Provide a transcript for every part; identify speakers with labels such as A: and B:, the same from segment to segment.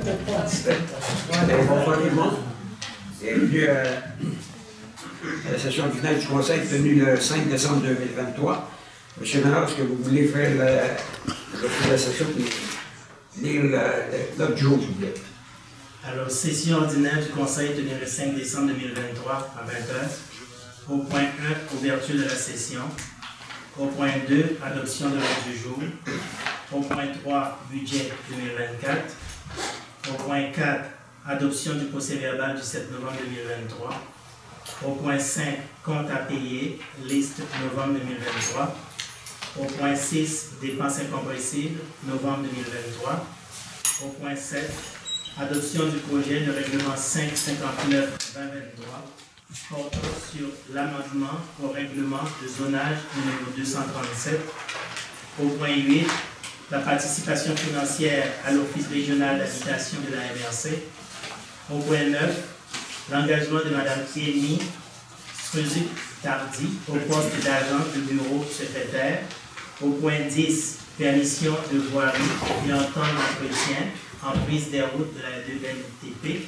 A: Bonsoir tout le monde. Bienvenue à la session finale du Conseil tenue le 5 décembre 2023. Monsieur Ménard, est-ce que vous voulez faire la session et lire l'ordre du jour, s'il vous plaît?
B: Alors, session ordinaire du Conseil tenue le 5 décembre 2023 à 20h. Au point 1, ouverture de la session. Au point 2, adoption de l'ordre du jour. Au point 3, budget 2024. Au point 4, adoption du procès-verbal du 7 novembre 2023. Au point 5, compte à payer, liste novembre 2023. Au point 6, dépenses incompressibles, novembre 2023. Au point 7, adoption du projet de règlement 559-2023 portant sur l'amendement au règlement de zonage numéro 237. Au point 8, la participation financière à l'Office régional d'habitation de la MRC. Au point 9, l'engagement de Mme Amy Struzik-Tardy au poste d'agent de bureau secrétaire. Au point 10, permission de voirie et en temps d'entretien en prise des routes de la 2NTP.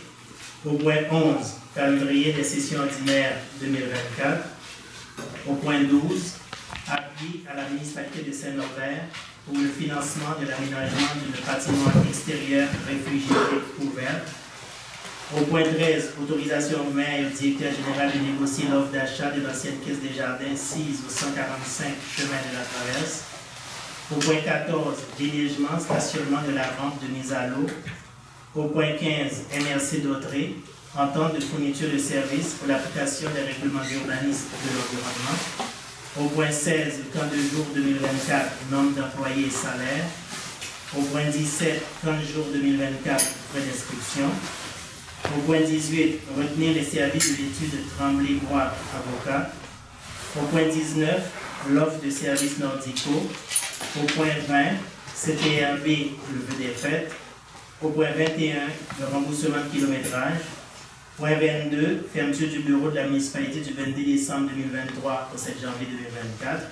B: Au point 11, calendrier des sessions ordinaires 2024. Au point 12, appui à la municipalité de Saint-Norbert pour le financement de l'aménagement d'une bâtiment extérieur réfugié ouvert. Au point 13, autorisation au maire et au directeur général de négocier l'offre d'achat de l'ancienne caisse des jardins 6 au 145 chemin de la Traverse. Au point 14, déneigement, stationnement de la rampe de mise à l'eau. Au point 15, MRC d'Autré, entente de fourniture de services pour l'application des règlements d'urbanisme de l'environnement. Au point 16, camp de jour 2024, nombre d'employés et salaires. Au point 17, camp de jour 2024, frais d'inscription. Au point 18, retenir les services de l'étude Tremblay-Bois, avocat. Au point 19, l'offre de services nordicaux. Au point 20, CTRB, le vœu des fêtes. Au point 21, le remboursement de kilométrage. Point 22, fermeture du bureau de la municipalité du 22 décembre 2023 au 7 janvier 2024.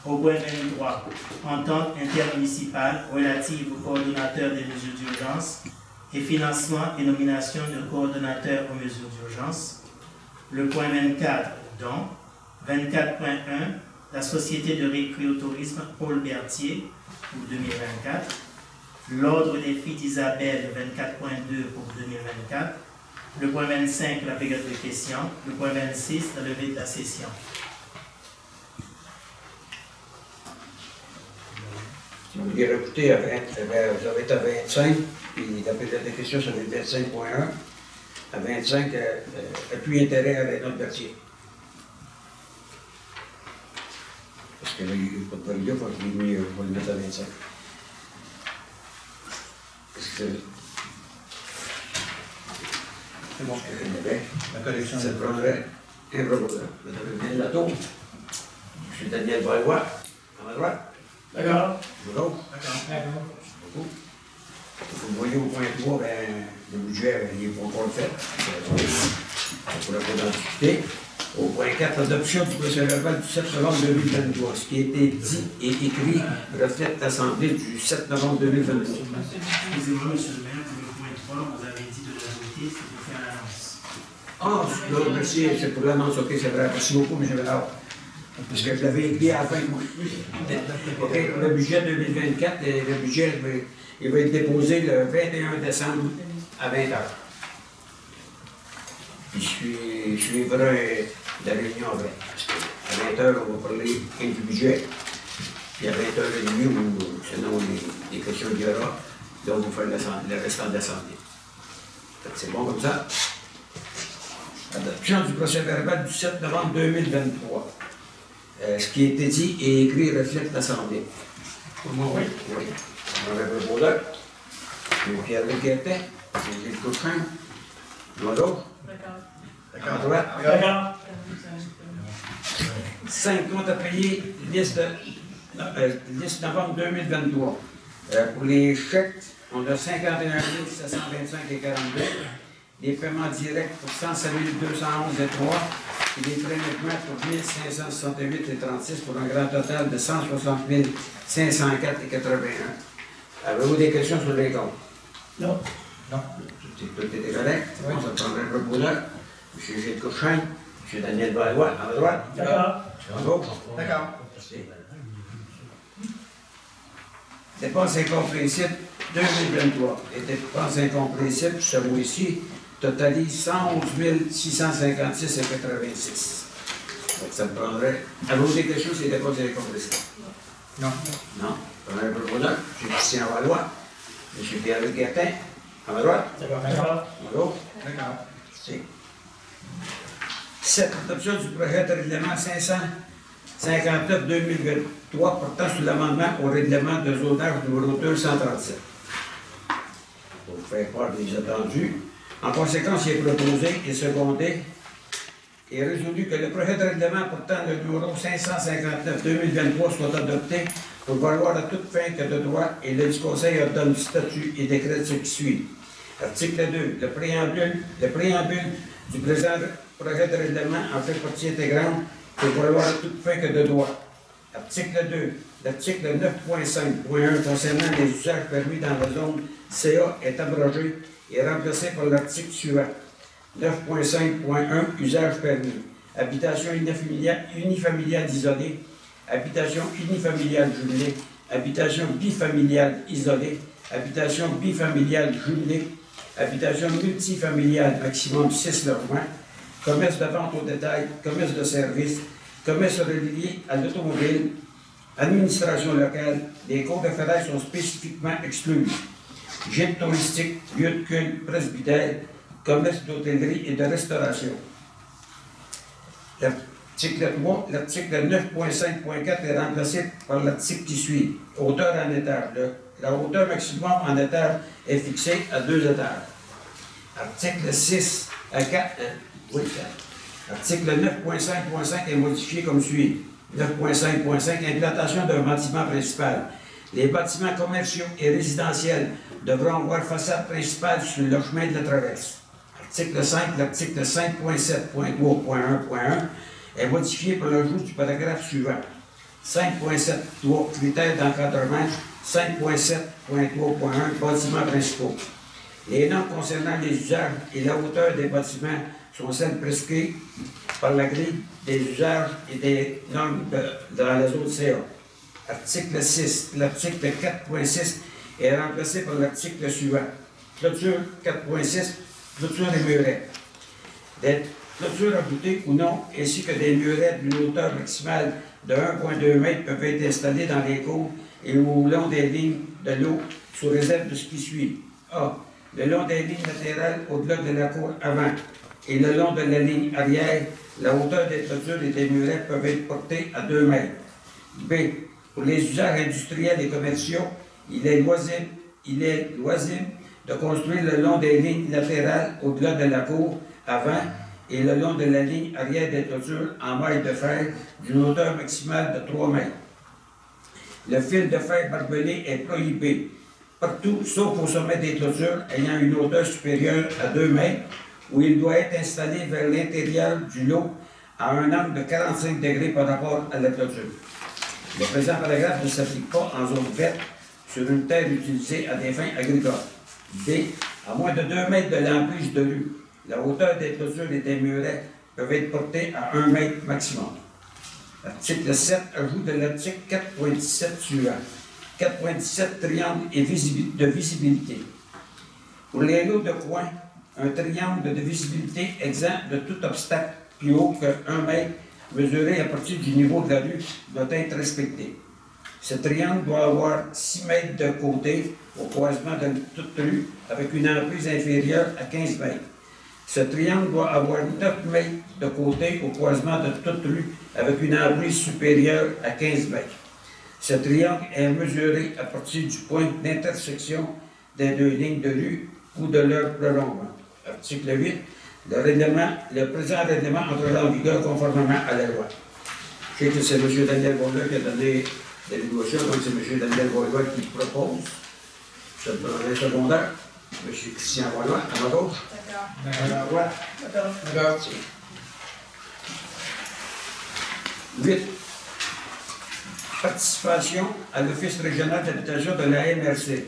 B: Au point 23, entente intermunicipale relative au coordonnateur des mesures d'urgence et financement et nomination de coordonnateur aux mesures d'urgence. Le point 24, dons. 24.1, la société de récréotourisme Paul Berthier pour 2024. L'ordre des filles d'Isabelle 24.2 pour 2024. Le point 25, la période de questions. Le point 26, la levée de la session.
A: Si vous voulez rajouter, vous avez été à 25, puis la période de questions, ça va être 25.1. À 25, appui intérêt avec notre quartier. Parce que là, il n'y a pas de validé, il faut que je le mette à 25. C'est bon, la collection ça prendrait un proposeur. Madame Daniel Latour, M. Daniel Baillois, à ma droite.
B: D'accord.
A: D'accord. Vous voyez au point 3, le budget il n'est pas encore fait. Pour la discuter. Au point 4, l'adoption du procès-verbal du 7 novembre 2023. Ce qui a été dit et écrit reflète l'Assemblée du 7 novembre 2023.
B: Excusez-moi, M. le maire, pour le point 3, vous avez dit de l'ajouter, c'est pour faire l'annonce.
A: Ah, merci, c'est pour l'annonce, ok, c'est vrai. Merci beaucoup, M. Ménard. Parce que je l'avais écrit à la fin. Ok, le budget 2024, le budget il va être déposé le 21 décembre à 20h. Puis je suivrai la réunion après. À 20h, on va parler du budget. Puis à 20h30, selon les questions qu'il y aura, là, on va faire le restant de l'Assemblée. C'est bon comme ça? Adoption du procès-verbal du 7 novembre 2023. Ce qui a été dit et écrit reflète l'Assemblée. Pour moi, oui. Oui. On avait un proposeur. Pierre-Luc Guertin, Gilles Cochran. Bonjour. D'accord. D'accord. 5 comptes à payer, liste novembre 2023. Pour les chèques, on a 51 725,42. Les paiements directs pour 107 211,3. Et les frais nettement pour 1568,36 pour un grand total de 160 504,81. Avez-vous des questions sur les comptes?
B: Non.
A: Non. Tout était correct. Oui. On se prendrait un proposeur. M. Gilles Courchain, M. Daniel Valois, à ma droite.
B: D'accord.
A: À gauche.
B: D'accord.
A: Dépenses incompréhensibles 2023. Les dépenses incompréhensibles, ce mois-ci, totalisent 111 656,86. Donc, ça me prendrait. Avez-vous quelque chose, ces dépenses incompréhensibles? Non. Non. Prenez un proposeur. M. Christian Valois, M. Pierre-Luc Guertin, à ma droite.
B: D'accord.
A: À gauche.
B: D'accord.
A: C'est 7. Adoption du projet de règlement 559-2023 portant sur l'amendement au règlement de zonage numéro 237. Pour vous faire part des attendus. En conséquence, il est proposé et secondé et résolu que le projet de règlement portant le numéro 559-2023 soit adopté pour valoir à toute fin que de droit et le Conseil ordonne statut et décrète ce qui suit. Article 2. Le préambule du présent projet de règlement en fait partie intégrante pour valoir à toute fin que de droit. Article 2. L'article 9.5.1 concernant les usages permis dans la zone CA est abrogé et remplacé par l'article suivant. 9.5.1 Usage permis. Habitation unifamiliale isolée. Habitation unifamiliale jumelée. Habitation bifamiliale isolée. Habitation bifamiliale jumelée. Habitation multifamiliale maximum 6 logements. Commerce de vente au détail. Commerce de service. Commerce relié à l'automobile. Administration locale. Les cours de ferraille sont spécifiquement exclus. Gîte touristique, lieu de culte, presbytère, commerce d'hôtellerie et de restauration. L'article 3, l'article 9.5.4 est remplacé par l'article qui suit. Hauteur en étage. La hauteur maximum en étage est fixée à 2 étages. Article 6 à 4. Article 9.5.5 est modifié comme suit. 9.5.5 Implantation d'un bâtiment principal. Les bâtiments commerciaux et résidentiels devront avoir façade principale sur le chemin de la traverse. Article 5, l'article 5.7.3.1.1 est modifié par l'ajout du paragraphe suivant. 5.7.3 Critères d'encadrement. 5.7.3.1 Bâtiments principaux. Les normes concernant les usages et la hauteur des bâtiments sont celles prescrites par la grille des usages et des normes dans la zone CA. Article 6. L'article 4.6 est remplacé par l'article suivant. Clôture 4.6, clôture et murets. Des clôtures ajoutées ou non, ainsi que des murets d'une hauteur maximale de 1,2 m peuvent être installés dans les cours et au long des lignes de l'eau, sous réserve de ce qui suit. A. Le long des lignes latérales au-delà de la cour avant et le long de la ligne arrière, la hauteur des clôtures et des murets peuvent être portées à 2 m. B. Pour les usages industriels et commerciaux, il est loisible de construire le long des lignes latérales au-delà de la cour avant et le long de la ligne arrière des clôtures en maille de fer d'une hauteur maximale de 3 mètres. Le fil de fer barbelé est prohibé partout, sauf au sommet des clôtures ayant une hauteur supérieure à 2 mètres, où il doit être installé vers l'intérieur du lot à un angle de 45 degrés par rapport à la clôture. Le présent paragraphe ne s'applique pas en zone verte sur une terre utilisée à des fins agricoles. B. À moins de 2 mètres de l'emprise de rue, la hauteur des clôtures et des murets peuvent être portées à 1 mètre maximum. Article 7, ajout de l'article 4.17 suivant. 4.17 Triangle et de visibilité. Pour les lots de coin, un triangle de visibilité exempt de tout obstacle plus haut que 1 mètre mesuré à partir du niveau de la rue doit être respecté. Ce triangle doit avoir 6 mètres de côté au croisement de toute rue avec une emprise inférieure à 15 mètres. Ce triangle doit avoir 9 mètres de côté au croisement de toute rue avec une emprise supérieure à 15 mètres. Ce triangle est mesuré à partir du point d'intersection des 2 lignes de rue ou de leur prolongement. Article 8. Le présent règlement entrera en vigueur conformément à la loi. Je sais que c'est M. Daniel Valois qui a donné l'évaluation, donc c'est M. Daniel Valois qui propose. Je te donnerai un secondaire. M. Christian Valois, à ma gauche. D'accord. D'accord. 8. Participation à l'Office régional d'habitation de la MRC.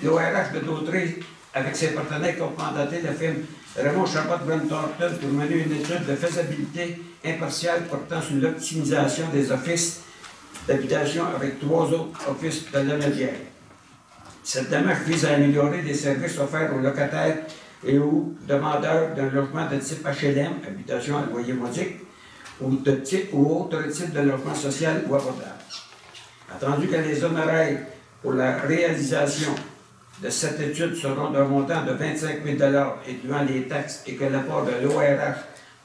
A: L'ORH de Dautrey avec ses partenaires qui ont mandaté la firme Raymond Chabot Grant Thornton pour mener une étude de faisabilité impartiale portant sur l'optimisation des offices d'habitation avec 3 autres offices de la médière. Cette démarche vise à améliorer les services offerts aux locataires et aux demandeurs d'un logement de type HLM, habitation à loyer modique, ou autre type de logement social ou abordable. Attendu que les honoraires pour la réalisation de cette étude seront d'un montant de 25 000 incluant les taxes et que l'apport de l'ORH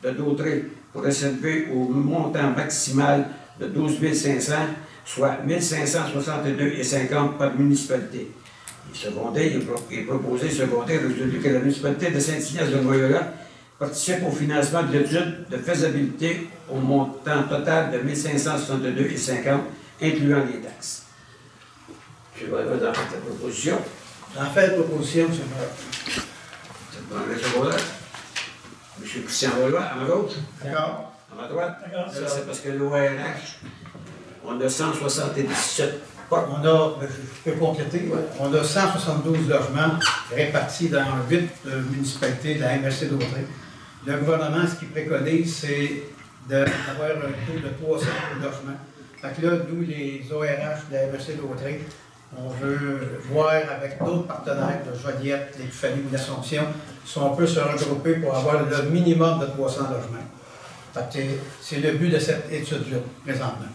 A: de Dautré pourrait s'élever au montant maximal de 12 500, soit 1 562,50 par municipalité. Il est proposé secondé résolu que la municipalité de Saint-Ignace-de-Loyola participe au financement de l'étude de faisabilité au montant total de 1 562,50, incluant les taxes. Je vais dans cette proposition.
C: En fait, la proposition, M. le maire.
A: Le secondaire. M. Christian Valois, à ma gauche.
C: D'accord.
A: À ma droite.
C: D'accord.
A: Ça, c'est parce que l'ORH, on a 177 portes.
C: On a, je peux compléter, on a 172 logements répartis dans 8 municipalités de la MRC d'Autrey. Le gouvernement, ce qu'il préconise, c'est d'avoir un taux de 300 logements. Fait que là, nous, les ORH de la MRC d'Autrey, on veut voir avec d'autres partenaires de Joliette, les familles ou l'Assomption, si on peut se regrouper pour avoir le minimum de 300 logements. Fait que c'est le but de cette étude-là, présentement.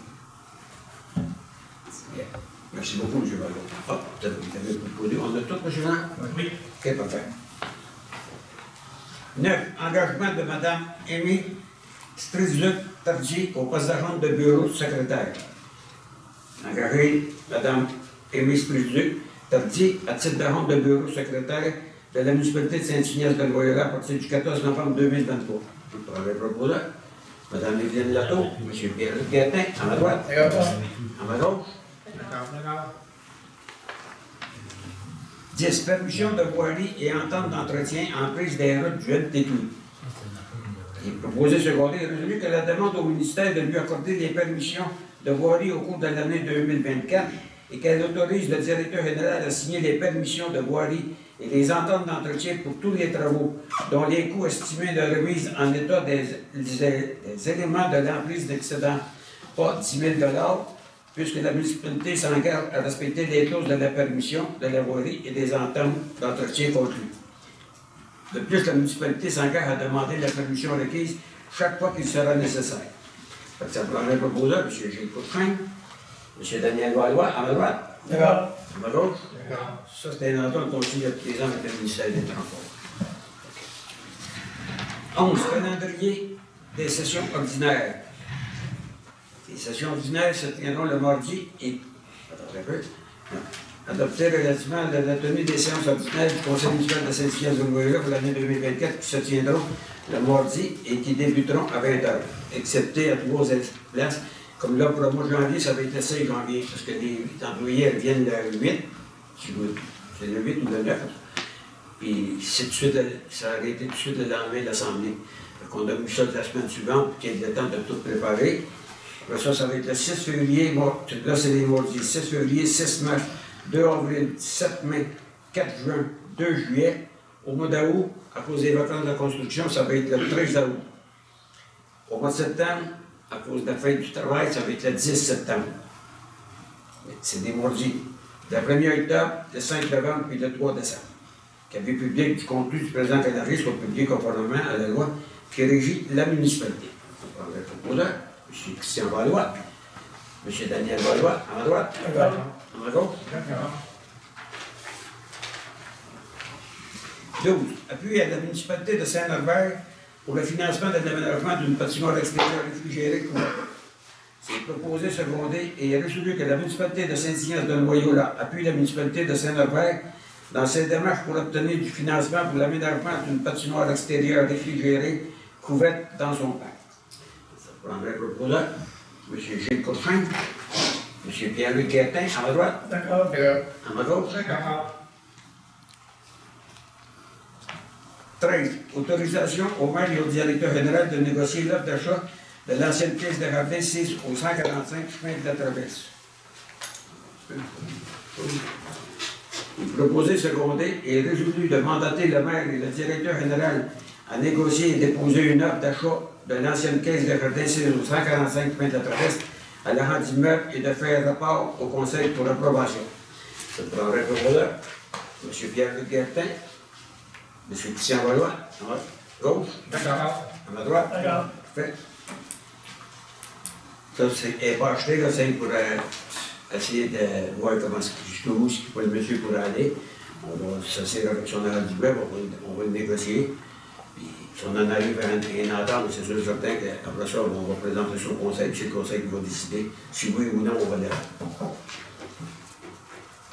A: Merci beaucoup, M. Valois. Ah, peut-être que vous avez proposé. On a tout, M. Jean?
C: Oui.
A: OK, parfait. 9. Engagement de Mme Amy Strizuk-Tardy au poste d'agent de bureau secrétaire. Engager Mme Amy Strizuk-Tardy à titre d'agent de bureau secrétaire de la municipalité de Saint-Ignace-de-Loyola à partir du 14 novembre 2023. Vous pourrez proposer. Mme Evelyne Latto, M. Pierre-Luc Guettin, à ma droite. À ma gauche. 10. Permission de voirie et entente d'entretien en prise des routes du NTQ. Il est proposé secondé résolu que la demande au ministère de lui accorder des permissions de voirie au cours de l'année 2024 et qu'elle autorise le directeur général à signer les permissions de voirie et les ententes d'entretien pour tous les travaux dont les coûts estimés de remise en état des éléments de l'emprise n'excédant pas 10 000 $, puisque la municipalité s'engage à respecter les clauses de la permission de la voirie et des ententes d'entretien conclues. De plus, la municipalité s'engage à demander la permission requise chaque fois qu'il sera nécessaire. Ça prendrait un proposeur, M. Gilles Courchain, M. Daniel Valois, à ma droite.
C: D'accord.
A: À ma gauche. Ça, c'était une entente qu'on signe depuis des ans avec le ministère des Transports. 11. Calendrier des sessions ordinaires. Les sessions ordinaires se tiendront le mardi et adopté relativement à la tenue des séances ordinaires du Conseil municipal de Saint-Ignace-de-Loyola pour l'année 2024 qui se tiendront le mardi et qui débuteront à 20h, excepté à 3 places. Comme là, pour le mois de janvier, ça va être le 16 janvier, parce que les employés reviennent le 8, c'est le 8 ou le 9. Puis ça a été tout de suite le lendemain de l'Assemblée. Donc on a mis ça la semaine suivante pour qu'il y ait le temps de tout préparer. Après ça, ça va être le 6 février, là c'est les mardis, 6 février, 6 mars, 2 avril, 7 mai, 4 juin, 2 juillet. Au mois d'août, à cause des vacances de la construction, ça va être le 13 août. Au mois de septembre, à cause de la fête du travail, ça va être le 10 septembre. C'est des mardis. Le 1er octobre, le 5 novembre, puis le 3 décembre. Cavie public du contenu du présent calendrier soit publié conformément à la loi qui régit la municipalité. On prendrait le proposeur, M. Christian Valois, M. Daniel Valois, à ma droite, à ma gauche. 12. Appui à la municipalité de Saint-Norbert pour le financement de l'aménagement d'une patinoire extérieure réfrigérée couverte. C'est proposé, secondé et résolu que la municipalité de Saint-Ignace-de-Loyola appuie la municipalité de Saint-Norbert dans ses démarches pour obtenir du financement pour l'aménagement d'une patinoire extérieure réfrigérée couverte dans son parc. Ça prendrait le proposeur, M. Gilles Courchain, M. Pierre-Luc Guettin, à ma droite.
C: D'accord.
A: À ma gauche.
C: D'accord.
A: 13. Autorisation au maire et au directeur général de négocier l'offre d'achat de l'ancienne pièce de jardin 6 au 145 chemin de la Traverse. Il proposait seconder et résolu de mandater le maire et le directeur général à négocier et déposer une offre d'achat de l'ancienne caisse de jardin au 145 Pointe-à-Travers à la rente d'immeuble et de faire rapport au conseil pour approbation. Je prendrai le proposeur, M. Pierre-Luc Guertin, M. Christian Valois, à ma gauche. D'accord. À ma droite. D'accord. Parfait. Ça, c'est pas acheté, là, c'est pour essayer de voir comment jusqu'où le monsieur pourrait aller. On va s'asseoir avec son agent d'immeuble, on va le négocier. Puis, si on en arrive à une entente, c'est sûr certain qu'après ça, on va présenter son conseil, puis c'est le conseil qui va décider si oui ou non on va aller.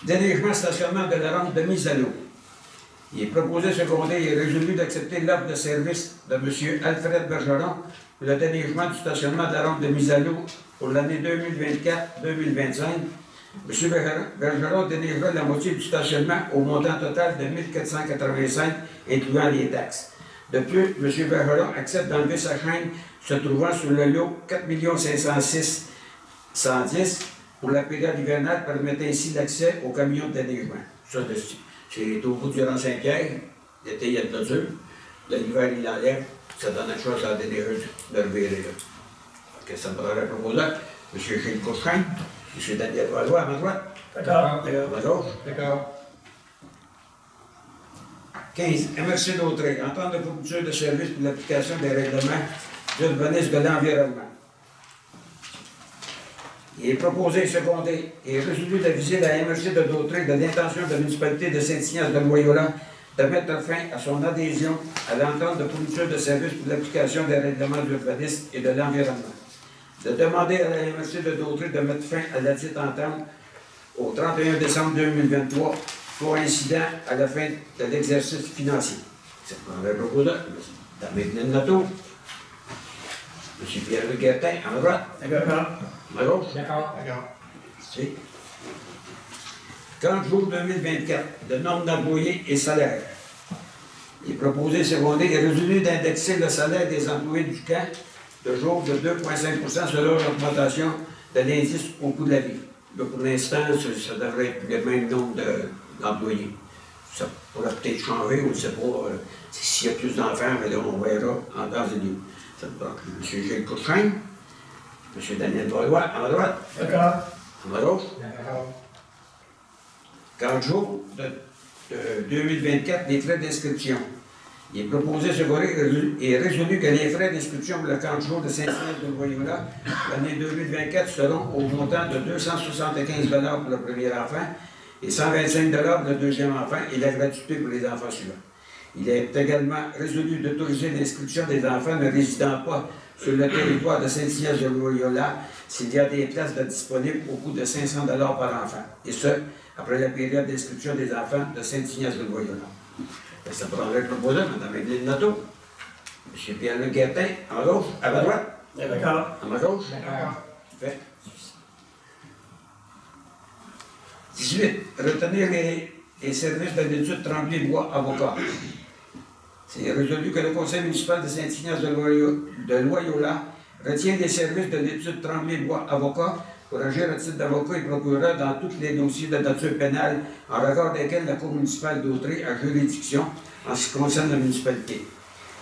A: Déneigement stationnement de la rampe de mise à l'eau. Il est proposé seconder et résolu d'accepter l'offre de service de M. Alfred Bergeron pour le déneigement du stationnement de la rampe de mise à l'eau pour l'année 2024-2025. M. Bergeron déneigera la moitié du stationnement au montant total de 1 485, incluant les taxes. De plus, M. Bergeron accepte d'enlever sa chaîne se trouvant sur le lot 4 506 110 pour la période hivernale, permettant ainsi l'accès aux camions de déneigement. Ça, c'est au bout du rang Saint-Pierre. L'été, il y a de l'odeur. L'hiver, il l'enlève. Ça donne la chance à la déneigeuse de revirer là. Que ça me prendrait proposeur. M. Gilles Cochrain, M. Daniel Valois à ma droite. D'accord. À ma gauche. D'accord. 15. MRC d'Autrey. Entente de fourniture de services pour l'application des règlements d'urbanisme de l'environnement. Il est proposé, secondé et résolu d'aviser la MRC de Dautrey de l'intention de la municipalité de Saint-Ignace de Loyola de mettre fin à son adhésion à l'entente de fourniture de services pour l'application des règlements d'urbanisme et de l'environnement. De demander à la MRC de Dautrey de mettre fin à la dite entente au 31 décembre 2023, coïncident à la fin de l'exercice financier. C'est le proposeur, Mme Nato, M. Pierre-Luc Guertin, à ma droite. D'accord. À ma gauche. D'accord. C'est 30 jours 2024, le nombre d'employés et salaire. Il est proposé, secondé et résolu d'indexer le salaire des employés du camp de jour de 2,5 selon l'augmentation de l'indice au coût de la vie. Là, pour l'instant, ça devrait être le même nombre d'employés. Ça pourrait peut-être changer, on ne sait pas s'il y a plus d'enfants, mais là, on verra en temps et lieu. M. Gilles Cochrain, M. Daniel Valois, à ma droite. D'accord. À ma gauche. D'accord. 40 jours de 2024, les frais d'inscription. Il est proposé, secondé et résolu que les frais d'inscription pour le 40 jours de Saint-Ignace de Loyola, l'année 2024, seront au montant de 275 $ pour le premier enfant et 125 $ pour le deuxième enfant et la gratuité pour les enfants suivants. Il est également résolu d'autoriser l'inscription des enfants ne résidant pas sur le territoire de Saint-Ignace de Loyola s'il y a des places disponibles au coût de 500 $ par enfant, et ce, après la période d'inscription des enfants de Saint-Ignace de Loyola. Ça prendrait le proposeur, Mme Evelyne Nato, M. Pierre-Luc Guertin, à ma gauche, à ma droite. D'accord. À ma gauche. D'accord. Fait. 18. Retenir les services de l'étude Tremblay-Bois avocat. C'est résolu que le conseil municipal de Saint-Ignace de Loyola retient les services de l'étude Tremblay-Bois avocat pour agir à titre d'avocat et procureur dans tous les dossiers de nature pénale en regard desquels la Cour municipale d'Autrey a juridiction en ce qui concerne la municipalité.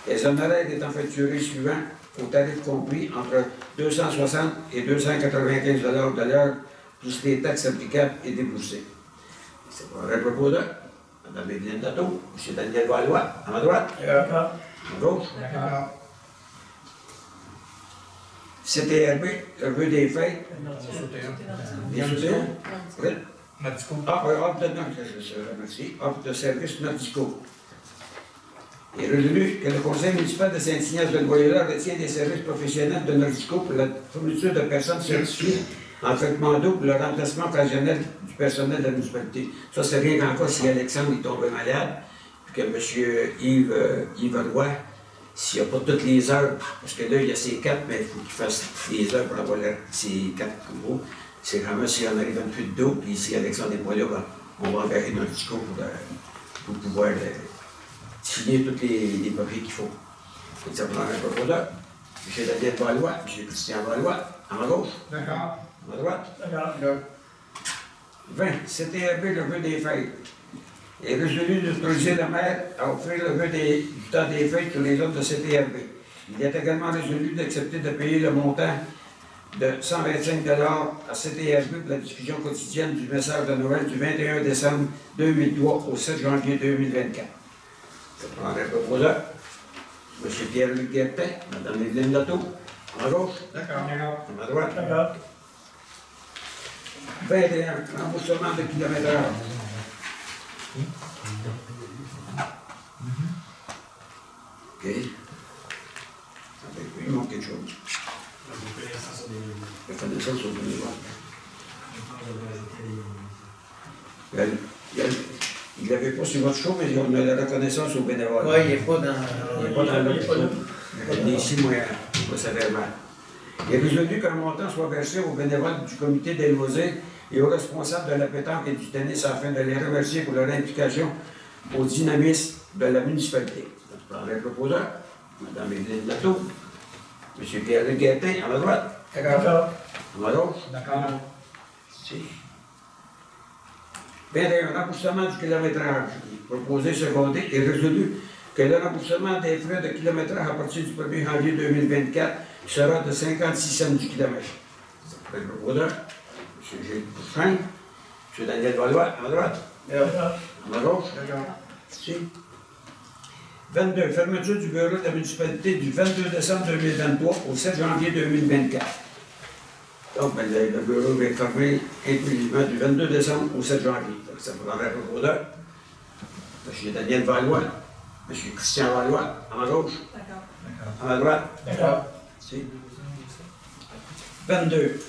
A: Les honoraires étant facturés suivant au tarif compris entre 260 et 295 $ de l'heure, plus les taxes applicables et déboursées. C'est pour un proposeur, Mme Evelyne Nato, M. Daniel Valois, à ma droite. D'accord. À ma gauche. D'accord. CTRB, le vœu des fêtes. Bien sûr. Oui. Ah, oui, offre de merci. Offre de services nauticaux. Il est résolu que le conseil municipal de Saint-Ignace de Loyola retient des services professionnels de nauticaux pour la fourniture de personnes certifiées en traitement d'eau pour le remplacement occasionnel du personnel de la municipalité. Ça, c'est rien qu'en cas si Alexandre est tombé malade, puis que M. Yves Roy, s'il n'y a pas toutes les heures, parce que là, il y a ces 4, mais il faut qu'il fasse les heures pour avoir ces 4 combos. C'est vraiment s'il en arrive une fuite d'eau, puis si Alexandre n'est pas là, ben, on va engager notre discours pour pouvoir signer tous les papiers qu'il faut. Donc, ça prend un proposeur. M. Daniel Valois, M. Christian Valois, à ma gauche. D'accord. À ma droite. D'accord. 20. CTRB, le vœu des fêtes. est résolu d'autoriser le maire à offrir le vœu du temps des fêtes sur les zones de CTRB. Il est également résolu d'accepter de payer le montant de 125 $ à CTRB pour la diffusion quotidienne du message de Noël du 21 décembre 2003 au 7 janvier 2024. Je prendrai le proposeur. M. Pierre-Luc Guertin, Mme Evelyne Lotto, à gauche.
C: D'accord.
A: À ma droite.
B: D'accord.
A: 21, remboursement de kilométrage. OK. Il manque quelque chose. La connaissance au bénévole. Il n'avait pas sur votre show, mais on a la reconnaissance au bénévole.
C: Oui, il n'est pas dans...
A: Il n'est pas dans l'autre show. Il est ici, moi, pas sévèrement. Il est résolu qu'un montant soit versé aux bénévoles du comité des loisirs et aux responsables de la pétanque et du tennis afin de les remercier pour leur implication au dynamisme de la municipalité. Je prendrai le proposeur, Mme Evelyne Lotto, M. Pierre-Luc Guertin, à la droite.
B: D'accord.
A: À ma gauche.
C: D'accord.
A: Si. 21. Remboursement du kilométrage. Proposé secondé et résolu que le remboursement des frais de kilométrage à partir du 1er janvier 2024 sera de 56 cents du kilomètre. C'est le proposeur. M. Gilles Couchrin, M. Daniel Valois, à ma droite.
B: D'accord.
A: À ma gauche.
C: D'accord.
A: Si. 22. Fermeture du bureau de la municipalité du 22 décembre 2023 au 7 janvier 2024. Donc, le bureau va être fermé inclusivement du 22 décembre au 7 janvier. Donc, ça prendrait un proposeur. M. Daniel Valois, M. Christian Valois, à ma gauche.
D: D'accord.
A: À ma droite.
B: D'accord.
A: Si. 22.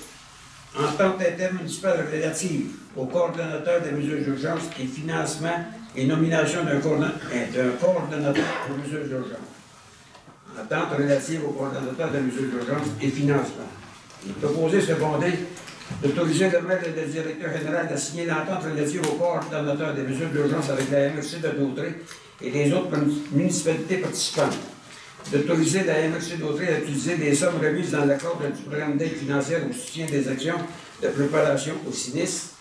A: Entente intermunicipale relative au coordonnateur des mesures d'urgence et financement et nomination d'un coordonnateur aux mesures d'urgence. Entente relative au coordonnateur des mesures d'urgence et financement. Il est proposé secondé d'autoriser le maire et le directeur général de signer l'entente relative au coordonnateur des mesures d'urgence avec la MRC de Dautrey et les autres municipalités participantes. D'autoriser la MRC Dautrey à utiliser les sommes remises dans le cadre du programme d'aide financière au soutien des actions de préparation au sinistre.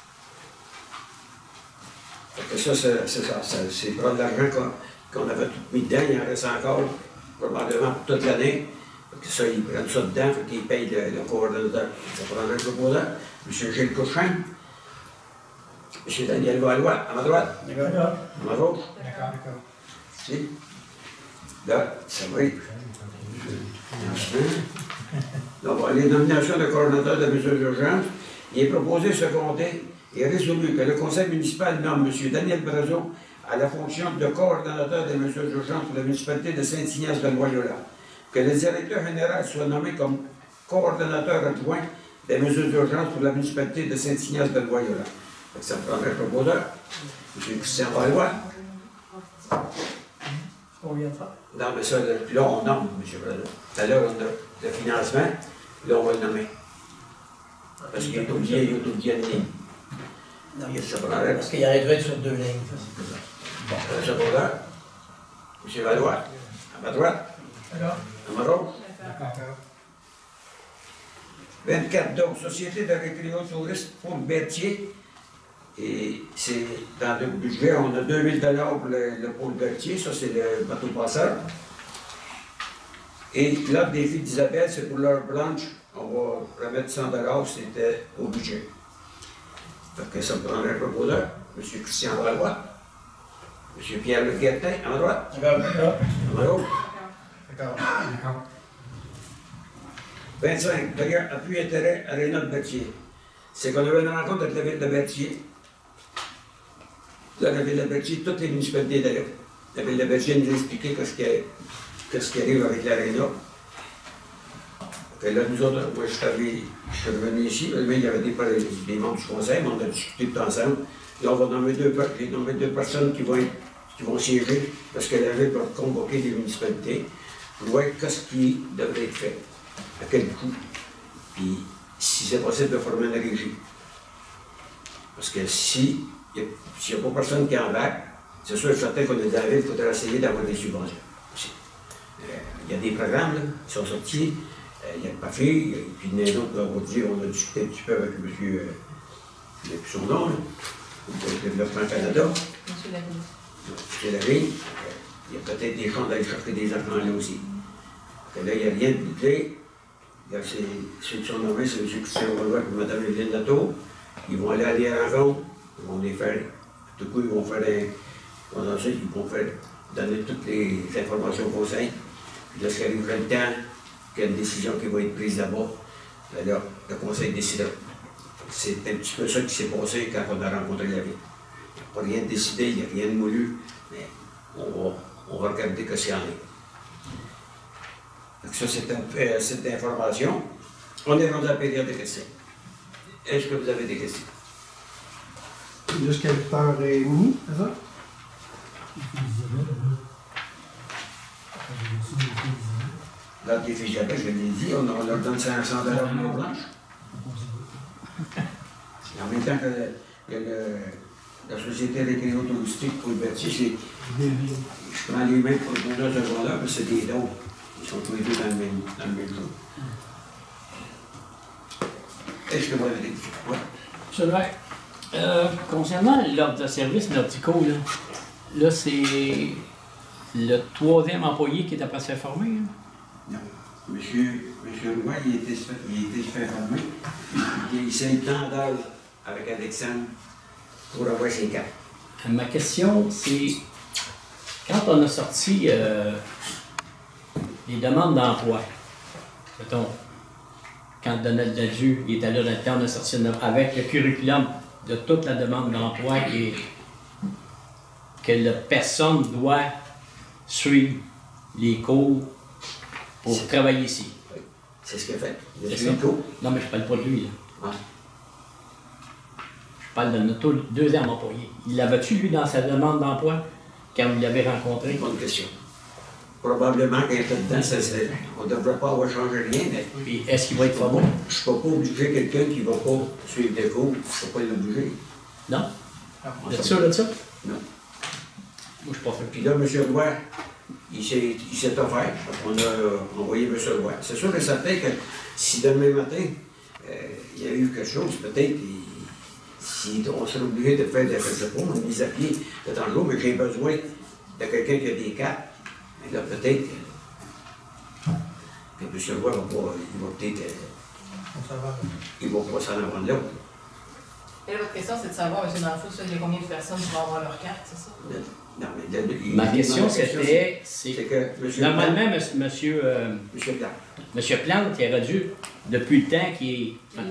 A: Ça, c'est prendre l'argent qu'on avait tout mis dedans, il en reste encore probablement pour toute l'année. Ça, ils prennent ça dedans, ils payent le coordonnateur. Ça prendrait le proposeur. M. Gilles Couchrin, M. Daniel Valois, à ma droite.
B: D'accord.
A: À ma gauche.
C: D'accord.
A: Si. Là, ça va être. Donc, les nominations de coordonnateurs de mesures d'urgence, il est proposé secondé et résolu que le conseil municipal nomme M. Daniel Brazeau à la fonction de coordonnateur des mesures d'urgence pour la municipalité de Saint-Ignace de Loyola. Que le directeur général soit nommé comme coordonnateur adjoint des mesures d'urgence pour la municipalité de Saint-Ignace de Loyola. Ça prendrait le proposeur. M. Christian Valois.
B: Combien de fois?
A: Non, mais ça, là, on nomme, M. Brazeau. Tout à l'heure, on a le financement, là, on va le nommer. Parce qu'il est obligé à venir.
C: Non,
A: Ça prendrait.
C: parce qu'il arriverait sur 2 lignes.
A: Bon, le secondeur. M. Valois. À ma droite.
B: D'accord.
A: À ma gauche.
C: D'accord.
A: 24. Donc, Société de récréation-tourisme pour Berthier. Et c'est dans le budget, on a 2000 $ pour le pôle Berthier, ça c'est le bateau passeur. Et l'autre des filles d'Isabelle, c'est pour leur blanche, on va remettre 100 $, c'était au budget. Donc ça me prendrait un proposeur, M. Christian Valois, M. Pierre-Luc Guertin, à ma droite,
B: D'accord.
A: à ma gauche.
C: D'accord.
A: 25. Appui intérêt à Rénal Berthier. C'est qu'on avait une rencontre avec la ville de Berthier. Là, la ville de Berthier, toutes les municipalités d'ailleurs. La ville de Berthier nous a expliqué qu'est-ce qui arrive avec l'aréna. Là, nous autres, moi, je suis revenu ici, mais il y avait des membres du conseil, mais on a discuté tout ensemble. Là, on va nommer deux personnes qui vont siéger, parce que la ville va convoquer des municipalités pour voir qu'est-ce qui devrait être fait, à quel coût, puis si c'est possible de former une régie. Parce que s'il n'y a pas personne qui embarque, c'est sûr et certain qu'on est dans la ville, il faudrait essayer d'avoir des subventions aussi. Il y a des programmes là, qui sont sortis, il y a le PAFI, et puis les autres, on va dire, on a discuté un petit peu avec M. je n'ai plus son nom, le développement Canada.
D: Lavigne.
A: M. Lavigne, il y a peut-être des chances d'aller chercher des enfants là aussi. Que là, il n'y a rien de budget. Il y a ceux qui sont nommés, c'est M. Christian-Roy et Mme Evelyne Latour. Ils vont aller à des rencontres, ils vont les faire. Tout coup, ils vont faire des. Pendant ça, ils vont faire donner toutes les informations au conseil. Puis lorsqu'il arrivera le temps qu'il y a une décision qui va être prise là-bas, là, le conseil décidera. C'est un petit peu ça qui s'est passé quand on a rencontré la ville. Il n'y a pas rien de décidé, il n'y a rien de moulu, mais on va regarder que c'est en est. Donc ça, c'est cette information. On est rendu à la période des questions. Est-ce que vous avez des questions?
E: Jusqu'à 8h30, c'est ça?
A: Dans les fiches d'appel, je l'ai dit, on leur donne 500 $ de nos blanches. En même temps que la Société récréo-touristique pour le bâti, je prends les mêmes pour le bonheur de secondaire, mais c'est des dons. Ils sont tous les deux dans le même jour. Est-ce que vous avez des questions? Oui.
F: C'est vrai. Concernant l'ordre de service nautico, là c'est le 3e employé qui est après se faire former. Hein?
A: Non. Monsieur Roy, il était fait former. Il s'est mis en d'âge avec Alexandre pour avoir ses cartes.
F: Ma question, c'est quand on a sorti les demandes d'emploi, mettons, quand Donald Dadieu était là dans le temps, on a sorti avec le curriculum de toute la demande d'emploi que la personne doit suivre les cours pour travailler ici.
A: Oui. C'est ce qu'il a fait. Il a
F: C'est
A: suivi
F: ça?
A: le cours.
F: Non, mais je parle pas de lui, là.
A: Ah.
F: Je parle de notre 2e employé. Il l'avait-tu, lui, dans sa demande d'emploi, quand vous l'avez rencontré?
A: Bonne question. Probablement qu'il y a peu de temps, on ne devrait pas avoir changé rien, mais
F: Puis est-ce qu'il va être formé?
A: je ne peux pas obliger quelqu'un qui ne va pas suivre des cours, je ne peux pas l'obliger.
F: Non? Vous êtes sûr de ça?
A: Non.
F: Moi, je suis pas sûr.
A: Puis là, M. Roy, il s'est offert. On a envoyé M. Roy. C'est sûr et certain que si demain matin, il y a eu quelque chose, peut-être, si on serait obligé de faire des réceptions, une mise à pied de temps en jour, mais j'ai besoin de quelqu'un qui a des cartes. Et là, peut-être que M. Roy il va pas s'en avoir l'autre.
D: Et l'autre question, c'est de savoir, M. Danfou, il y a combien de personnes qui vont avoir leur carte, c'est ça?
A: Non, mais
F: Ma question, c'était,
A: c'est que M.
F: normalement, monsieur Plante, il aurait dû, depuis le temps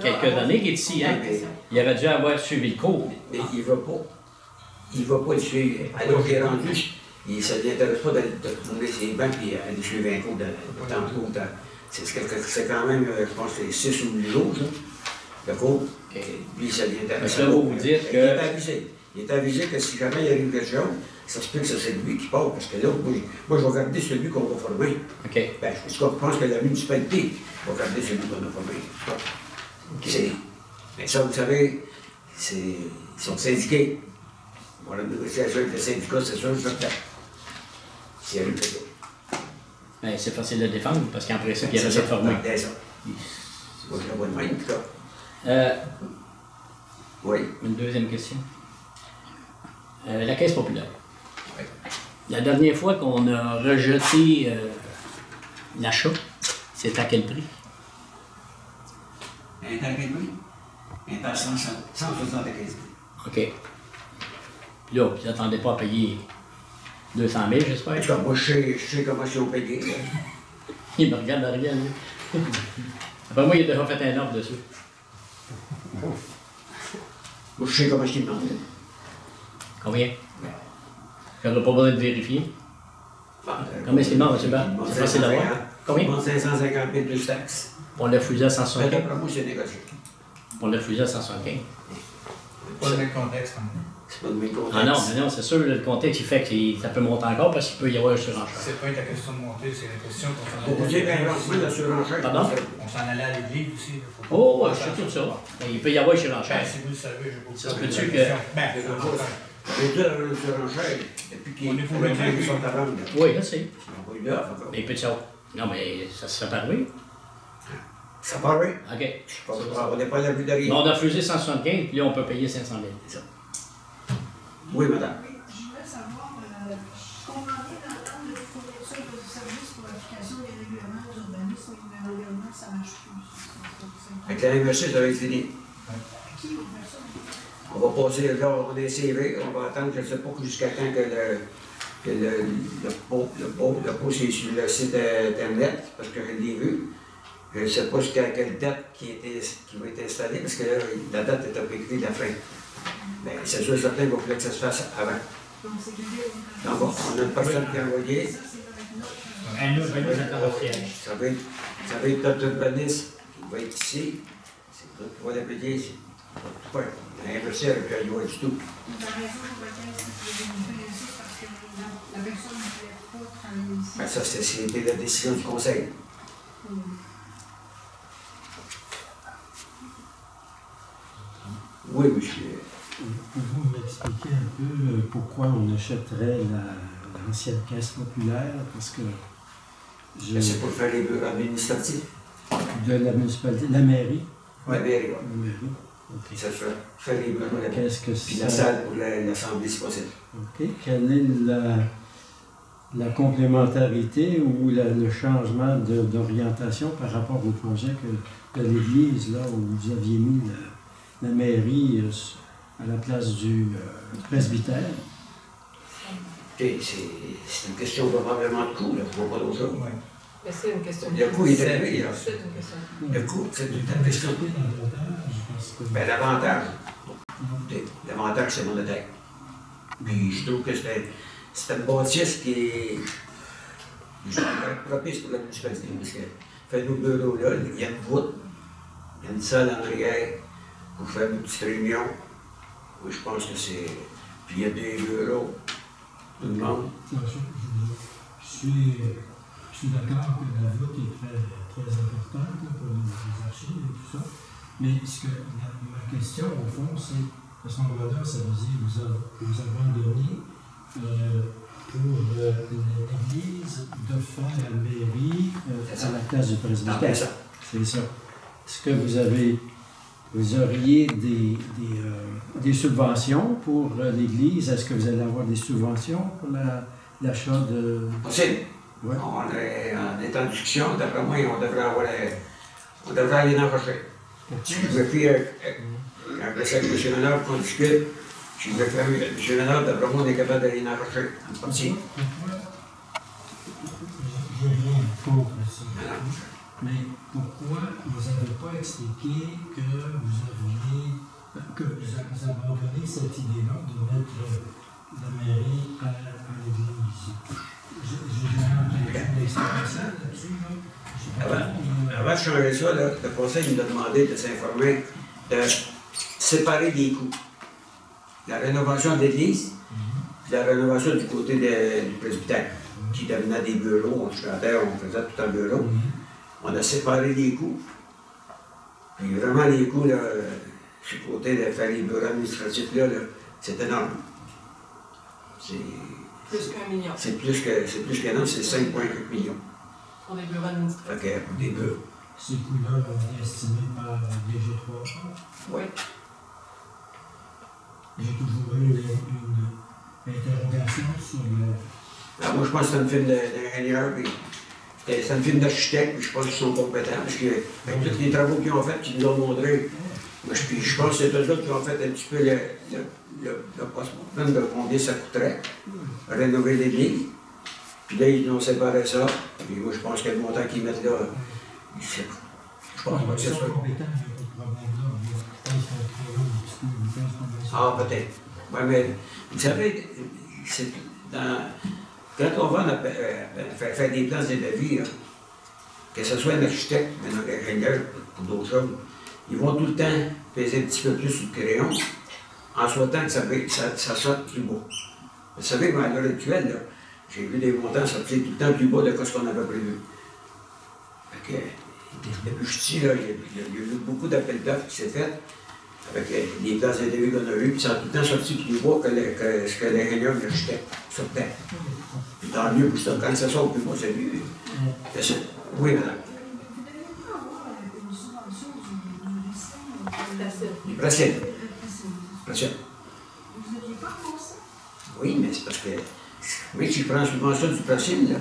F: quelques années qu'il est ici, hein, il aurait dû avoir suivi le cours.
A: Mais il ne va pas. Il ne va pas le suivre. Alors qu'il est rendu, il ne s'intéresse pas de tourner ses bancs et aller suivre un cours de tantôt. C'est quand même, je pense, que c'est 6 ou 8 jours, ça, le cours. Puis ça l'intéresse.
F: Là, vous dites que...
A: Il est avisé. Il est avisé que si jamais il arrive quelque chose, ça se peut que c'est lui qui part, parce que là, moi je vais garder celui qu'on va former.
F: OK.
A: Ben, je pense que la municipalité va garder celui qu'on a formé. Okay. Mais ça, vous savez, ils sont syndiqués. Bon, la négociation avec le syndicat, c'est sûr, je vais s'il arrive quelque chose.
F: Ben, c'est facile de défendre, parce qu'en principe, il aurait dû être formé.
A: C'est ça. Moi, je la vois de même, en tout cas. Oui.
F: Une deuxième question. La Caisse populaire. Oui. La dernière fois qu'on a rejeté l'achat, c'est à quel prix?
A: Un temps quel prix? Un temps 175 000.
F: OK. Puis là, vous n'attendez pas à payer 200 000, j'espère?
A: En tout cas, moi, je sais comment ils ont payé.
F: Il me regarde derrière, lui. Après moi, il a déjà fait un ordre dessus.
A: Moi, je sais comment je t'ai demandé.
F: Combien? J'aurais pas besoin de vérifier. Combien est-ce qu'il demande, M. Barre? C'est facile à voir. Combien?
A: Il demande 550 000 plus taxes.
F: On l'a refusé à 175.
A: D'après moi, c'est négocié.
F: On l'a refusé à 175.
C: Pas le même contexte.
A: C'est pas le même contexte.
F: Ah non, c'est sûr, le contexte, il fait que ça peut monter encore parce qu'il peut y avoir une surenchère.
C: C'est pas la question de monter, c'est la question qu'on
A: Pour vous dire qu'un lancement de la surenchère.
F: Pardon?
C: On s'en allait à l'église aussi.
F: Oh, je sais tout ça. Il peut y avoir une surenchère.
C: Si vous le savez, je vous
F: Ça se peut-tu que...
A: J'ai dit la surenchère, depuis qu'ils sont à vendre.
F: Oui, je sais.
A: Ils n'ont pas eu d'offre encore.
F: Mais il peut y avoir... Non, mais ça se fait arriver.
A: Ça paraît.
F: OK.
A: On n'est pas à la vue de rien.
F: Bon, on a refusé 175, puis là, on peut payer 500 000.
A: Oui, madame. Avec la MRC, ça va être fini. On va passer, là, on est CV, on va attendre, je ne sais pas jusqu'à quand que le pot c'est sur le site Internet, parce que je l'ai vu. Je ne sais pas jusqu'à quelle date qui va être installée, parce que là, la date est écrite de la fin. Mais c'est sûr certain qu'il va falloir que ça se fasse avant. Donc, on a une personne qui a envoyé. Ça va être notre urbaniste qui va être ici. C'est pour pouvoir l'appeler ici. Ouais, on a inversé avec la loi du tout. Ben, ça, c'était la décision du conseil. Oui, monsieur.
G: Pouvez-vous m'expliquer un peu pourquoi on achèterait l'ancienne caisse populaire? Parce que
A: c'est pour faire les bureaux administratifs.
G: De la municipalité, la mairie?
A: Oui, la mairie, oui.
G: La mairie. Okay.
A: Ça fait faire les bureaux là.
G: Qu'est-ce que
A: puis la salle pour l'assemblée, si possible.
G: OK. Quelle est la complémentarité ou le changement d'orientation par rapport au projet de l'église, là, où vous aviez mis la mairie à la place du presbytère?
A: Okay, c'est une question probablement de coût, là, pour pas d'autre chose.
D: Oui. Mais c'est une question de
A: le coût est élevé, là.
D: C'est une question.
A: Le coût, c'est une question. Ben, l'avantage, c'est monétaire. Puis je trouve que c'est une bâtisse qui est propice pour la municipalité, parce que fait nos bureaux là, il y a une voûte, il y a une salle en arrière pour faire une petite réunion. Oui, je pense que c'est. Puis il y a des bureaux, tout le monde.
G: Je suis d'accord que la voûte est très importante là, pour les archives et tout ça. Mais ma question, au fond, c'est, à ce moment-là, ça veut dire que vous abandonnez pour l'Église de faire la mairie à la place du presbytère. C'est ça. Est-ce que vous auriez des subventions pour l'Église? Est-ce que vous allez avoir des subventions pour l'achat de...
A: Possible.
G: Ouais.
A: On est en discussion, d'après moi, on devrait aller en recherche. Je vais faire, après ça, avec M. Lénard, qu'on discute, je vais faire avec M. Lénard, d'après moi, on est capable d'aller en recherche, en partie.
G: Je viens contre ça. Mais pourquoi vous n'avez pas expliqué que vous abandonnez cette idée-là de mettre la mairie à l'église? J'ai entendu l'explication là-dessus.
A: Avant de changer ça, là, le conseil nous a demandé de s'informer, de séparer les coûts. La rénovation de l'église, puis la rénovation du côté du presbytère, qui devenait des bureaux, on chantait, on faisait tout en bureau. On a séparé les coûts. Puis vraiment, les coûts, là, du côté de faire les bureaux administratifs, là, c'est énorme. C'est
D: plus qu'1 million.
A: C'est plus qu'énorme, c'est 5,8 millions.
D: Pour des bureaux administratifs.
A: OK, pour des bureaux.
G: Ces coûts-là ont été estimés par DG3.
A: Oui.
G: J'ai toujours eu une interrogation sur le...
A: Alors, moi, je pense que c'est une firme d'ingénieur, puis c'est une firme d'architecte, puis je pense qu'ils sont compétents, parce que avec tous les travaux qu'ils ont fait, qu'ils nous ont montré, puis je pense que c'est eux autres qui ont fait un petit peu le post-mortem de combien ça coûterait, rénover l'église. Puis là, ils nous ont séparé ça, puis moi, je pense que le montant qu'ils mettent là, je pense pas que c'est ça. Ah, peut-être. Oui, mais vous savez, quand on va faire des plans de devis, que ce soit un architecte, un ingénieur ou d'autres choses, ils vont tout le temps peser un petit peu plus sur le crayon en souhaitant que ça sorte plus beau. Vous savez, à l'heure actuelle, j'ai vu des montants sortir tout le temps plus bas de ce qu'on avait prévu. Fait que, depuis que je suis ici, il y a eu beaucoup d'appels d'offres qui s'est fait avec les plans de devis qu'on a eus, puis ça a tout le temps sorti plus bas que ce que l'ingénieur et l'architecte sortaient. Puis tant mieux pour ça, quand ça sort plus bas, c'est mieux. Oui, madame. Du Prasil. Prasil.
H: Vous n'aviez pas pensé?
A: Oui, mais c'est parce que, oui, si je prends la subvention du Prasil, là,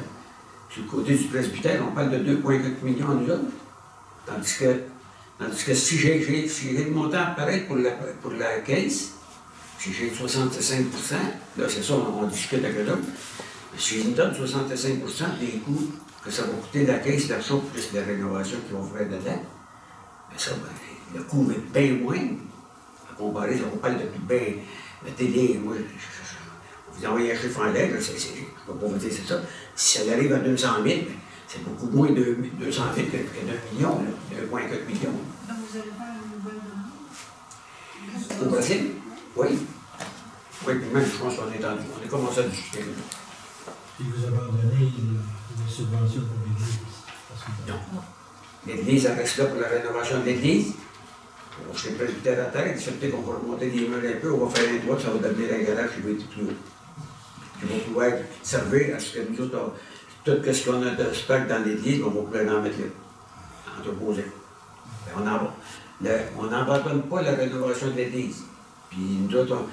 A: sur le côté du presbytère, on parle de 2,4 millions à nous autres. Tandis que Tandis que si j'ai le montant pareil pour la caisse, si j'ai 65 %, là c'est ça, on discute avec eux autres, si ils me donnent 65 % des coûts que ça va coûter la caisse, la chaude, plus la rénovation qu'ils vont faire dedans, ben ça, ben, le coût va être bien moins. À comparer, on parle de bien, la télé, moi, vous envoyez un chiffre en l'air, je ne peux pas vous dire c'est ça. Si ça arrive à 200 000, ben, c'est beaucoup moins de 200 000 que 9 millions, 2,4 millions.
H: Donc vous allez faire une nouvelle demande?
A: Au Brésil? Oui. Oui, puis même, je pense qu'on est commencé à discuter.
G: Puis vous abandonnez les subventions pour l'Église.
A: Non. L'Église, elle reste là pour la rénovation de l'Église. On s'est presbytère à terre, excepté qu'on va remonter les murs un peu, on va faire un toit, ça va devenir un garage qui va être plus haut. Qui va pouvoir servir à ce que nous autres, tout ce qu'on a de stock dans l'Église, on va pouvoir en mettre là, entreposer. On n'abandonne pas la rénovation de l'Église. Puis nous autres,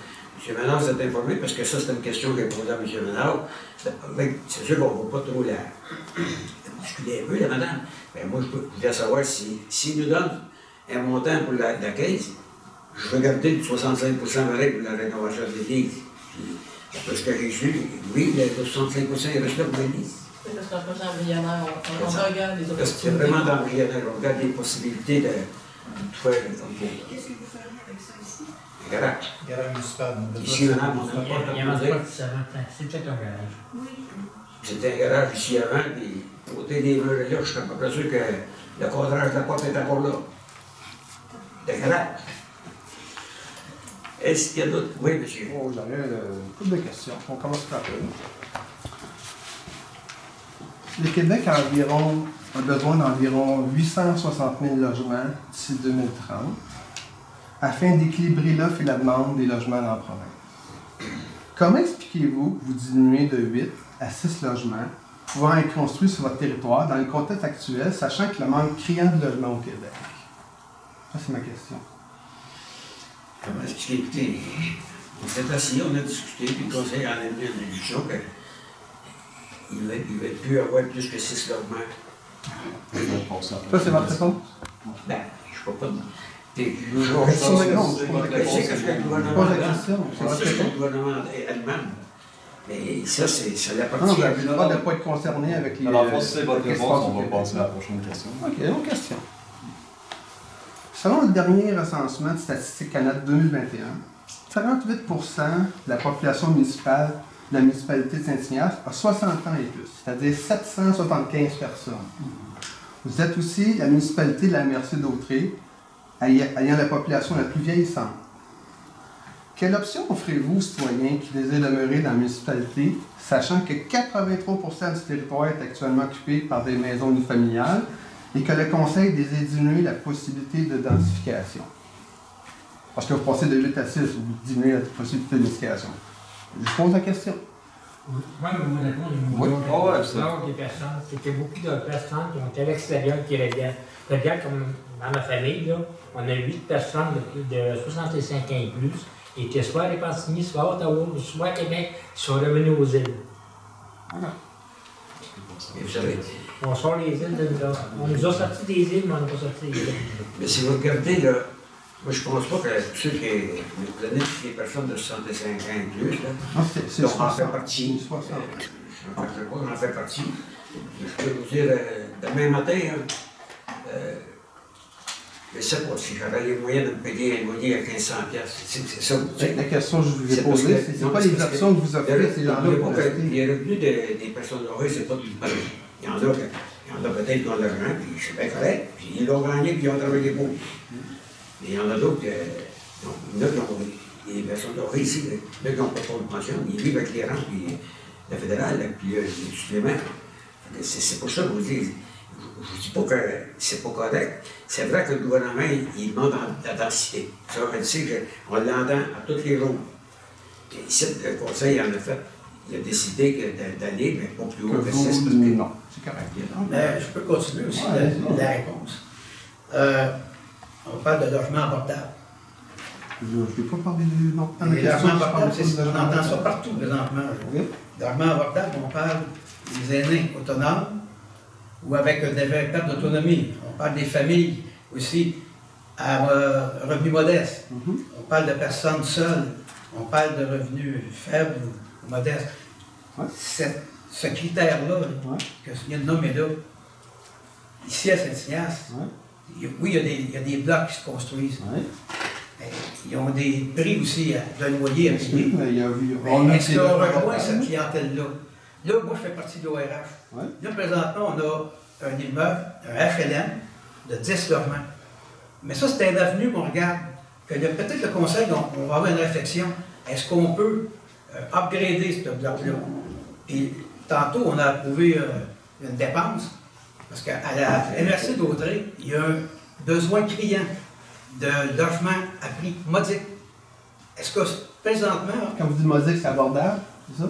A: M. Ménard s'est informé, parce que ça, c'est une question que j'ai posée à M. Ménard. C'est sûr qu'on ne va pas trop la discuter un peu, la madame. Ben, moi, je voulais savoir si nous donne un montant pour la caisse, je vais garder le 65 % pareil pour la rénovation de l'Église. Après ce que j'ai su, oui, le 65 % il reste là pour l'Église.
D: C'est un peu embryonnaire, on regarde les opportunités.
A: C'est vraiment embryonnaire, on regarde les possibilités de faire comme pour.
H: Qu'est-ce que vous feriez avec ça ici?
A: Un garage.
C: Garage municipal.
A: Ici, madame, on n'a pas
F: Il y a
A: de
F: pas c'est peut-être un garage.
H: Oui.
A: C'était un garage ici avant, puis côté des murs là, je suis à peu près sûr que le cadrage de la porte est encore là. C'est un garage. Est-ce qu'il y a d'autres? Oui, monsieur.
E: Bon, j'aurais une couple de questions. On commence par là. Le Québec a besoin d'environ 860 000 logements d'ici 2030 afin d'équilibrer l'offre et la demande des logements dans la province. Comment expliquez-vous que vous diminuez de 8 à 6 logements pouvant être construits sur votre territoire dans le contexte actuel, sachant qu'il y a un manque criant de logements au Québec? Ça, c'est ma question.
A: Comment expliquer? Écoutez, on s'est assis, on a discuté, puis le conseil en a mis une réduction qu'il ne va plus avoir plus que 6 logements.
E: Ça, c'est votre réponse?
A: Ben, je ne peux pas.
E: Je sais
A: que le gouvernement
E: pose la question.
A: c'est ce que le gouvernement elle-même. Mais ça, ça
E: Non,
A: l'appartient
E: vous avez le droit de ne pas être concerné avec les...
I: Alors, pour c'est votre réponse, on va passer à la prochaine question.
E: OK, autre question. Selon le dernier recensement de Statistique Canada 2021, 48 % de la population municipale de la municipalité de Saint-Ignace a 60 ans et plus, c'est-à-dire 775 personnes. Vous êtes aussi la municipalité de la MRC-Dautrey, ayant la population la plus vieillissante. Quelle option offrez-vous aux citoyens qui désirent demeurer dans la municipalité, sachant que 83 % du territoire est actuellement occupé par des maisons unifamiliales et que le Conseil désire diminuer la possibilité de densification? Parce que vous passez de 8 à 6, vous diminuez la possibilité de densification. Je pose la question.
J: Oui, mais vous répondez. Des personnes, c'est que beaucoup de personnes qui ont été à l'extérieur qui reviennent. Regarde comme dans ma famille, là, on a 8 personnes de 65 ans et plus, et que soit à Repentigny, soit à Ottawa, soit à Québec, qui sont revenus aux îles.
E: Voilà.
A: Et vous savez,
J: On sort les îles de là. On nous a sortis des îles, mais on n'a pas sorti des îles.
A: mais si vous regardez, là, moi je ne pense pas que ceux qui vous donnez toutes les personnes de 65 ans et plus, là,
E: Non, c'est
A: donc, en
E: 60.
A: fait partie.
E: 60.
A: On en fait partie. Je peux vous dire, demain matin, je ne sais pas si j'aurais les moyens de me payer un loyer à 1500$. C'est ça.
E: La question que je vous ai
A: C'est parce
E: posée,
A: que-
E: c'est
A: non,
E: quoi
A: c'est
E: les
A: parce
E: options que vous offrez à ces gens-là pour rester?
A: Les revenus des personnes âgées, c'est pas tout pareil. Il y en a peut-être qui ont de l'argent, puis c'est bien correct, puis ils l'ont gagné, puis ils ont travaillé pour. Mais il y en a d'autres il y en a qui ont les personnes âgées ici, il y en a qui n'ont pas trop de pension, ils vivent avec les rentes, puis la fédérale, puis les suppléments. C'est pour ça que je vous dis, je ne dis pas que c'est pas correct. C'est vrai que le gouvernement, il demande la densité. Ça, on le sait, on l'entend à tous les jours. Et ici, le conseil en a fait. Il a décidé d'aller, mais pas plus haut que 6.
E: Non, c'est correct.
C: Mais je peux continuer aussi la réponse. On parle de logement abordable.
E: Je ne vais pas parler du... Non.
C: Les logements abordables, on
E: logement
C: entend ça partout présentement.
E: Oui.
C: Logement abordable, on parle des aînés autonomes ou avec des perte d'autonomie. On parle des familles aussi à revenus modestes. On parle de personnes seules, on parle de revenus faibles ou modestes. Ce critère-là, que je viens de nommer là, ici à Saint-Ignace, oui, il y a des blocs qui se construisent. Ils ont des prix aussi de loyer à payer. Mais est-ce qu'on rejoint cette clientèle-là? Là, moi, je fais partie de l'ORH. Là, présentement, on a un immeuble, un HLM, de 10 logements. Mais ça, c'est un avenue qu'on regarde. Peut-être le conseil, on va avoir une réflexion. Est-ce qu'on peut upgrader ce bloc-là? Puis, tantôt, on a approuvé une dépense, parce qu'à la MRC d'Autrey, il y a un besoin criant de logements à prix modique. Est-ce que présentement...
E: Quand vous dites modique, c'est abordable, c'est ça?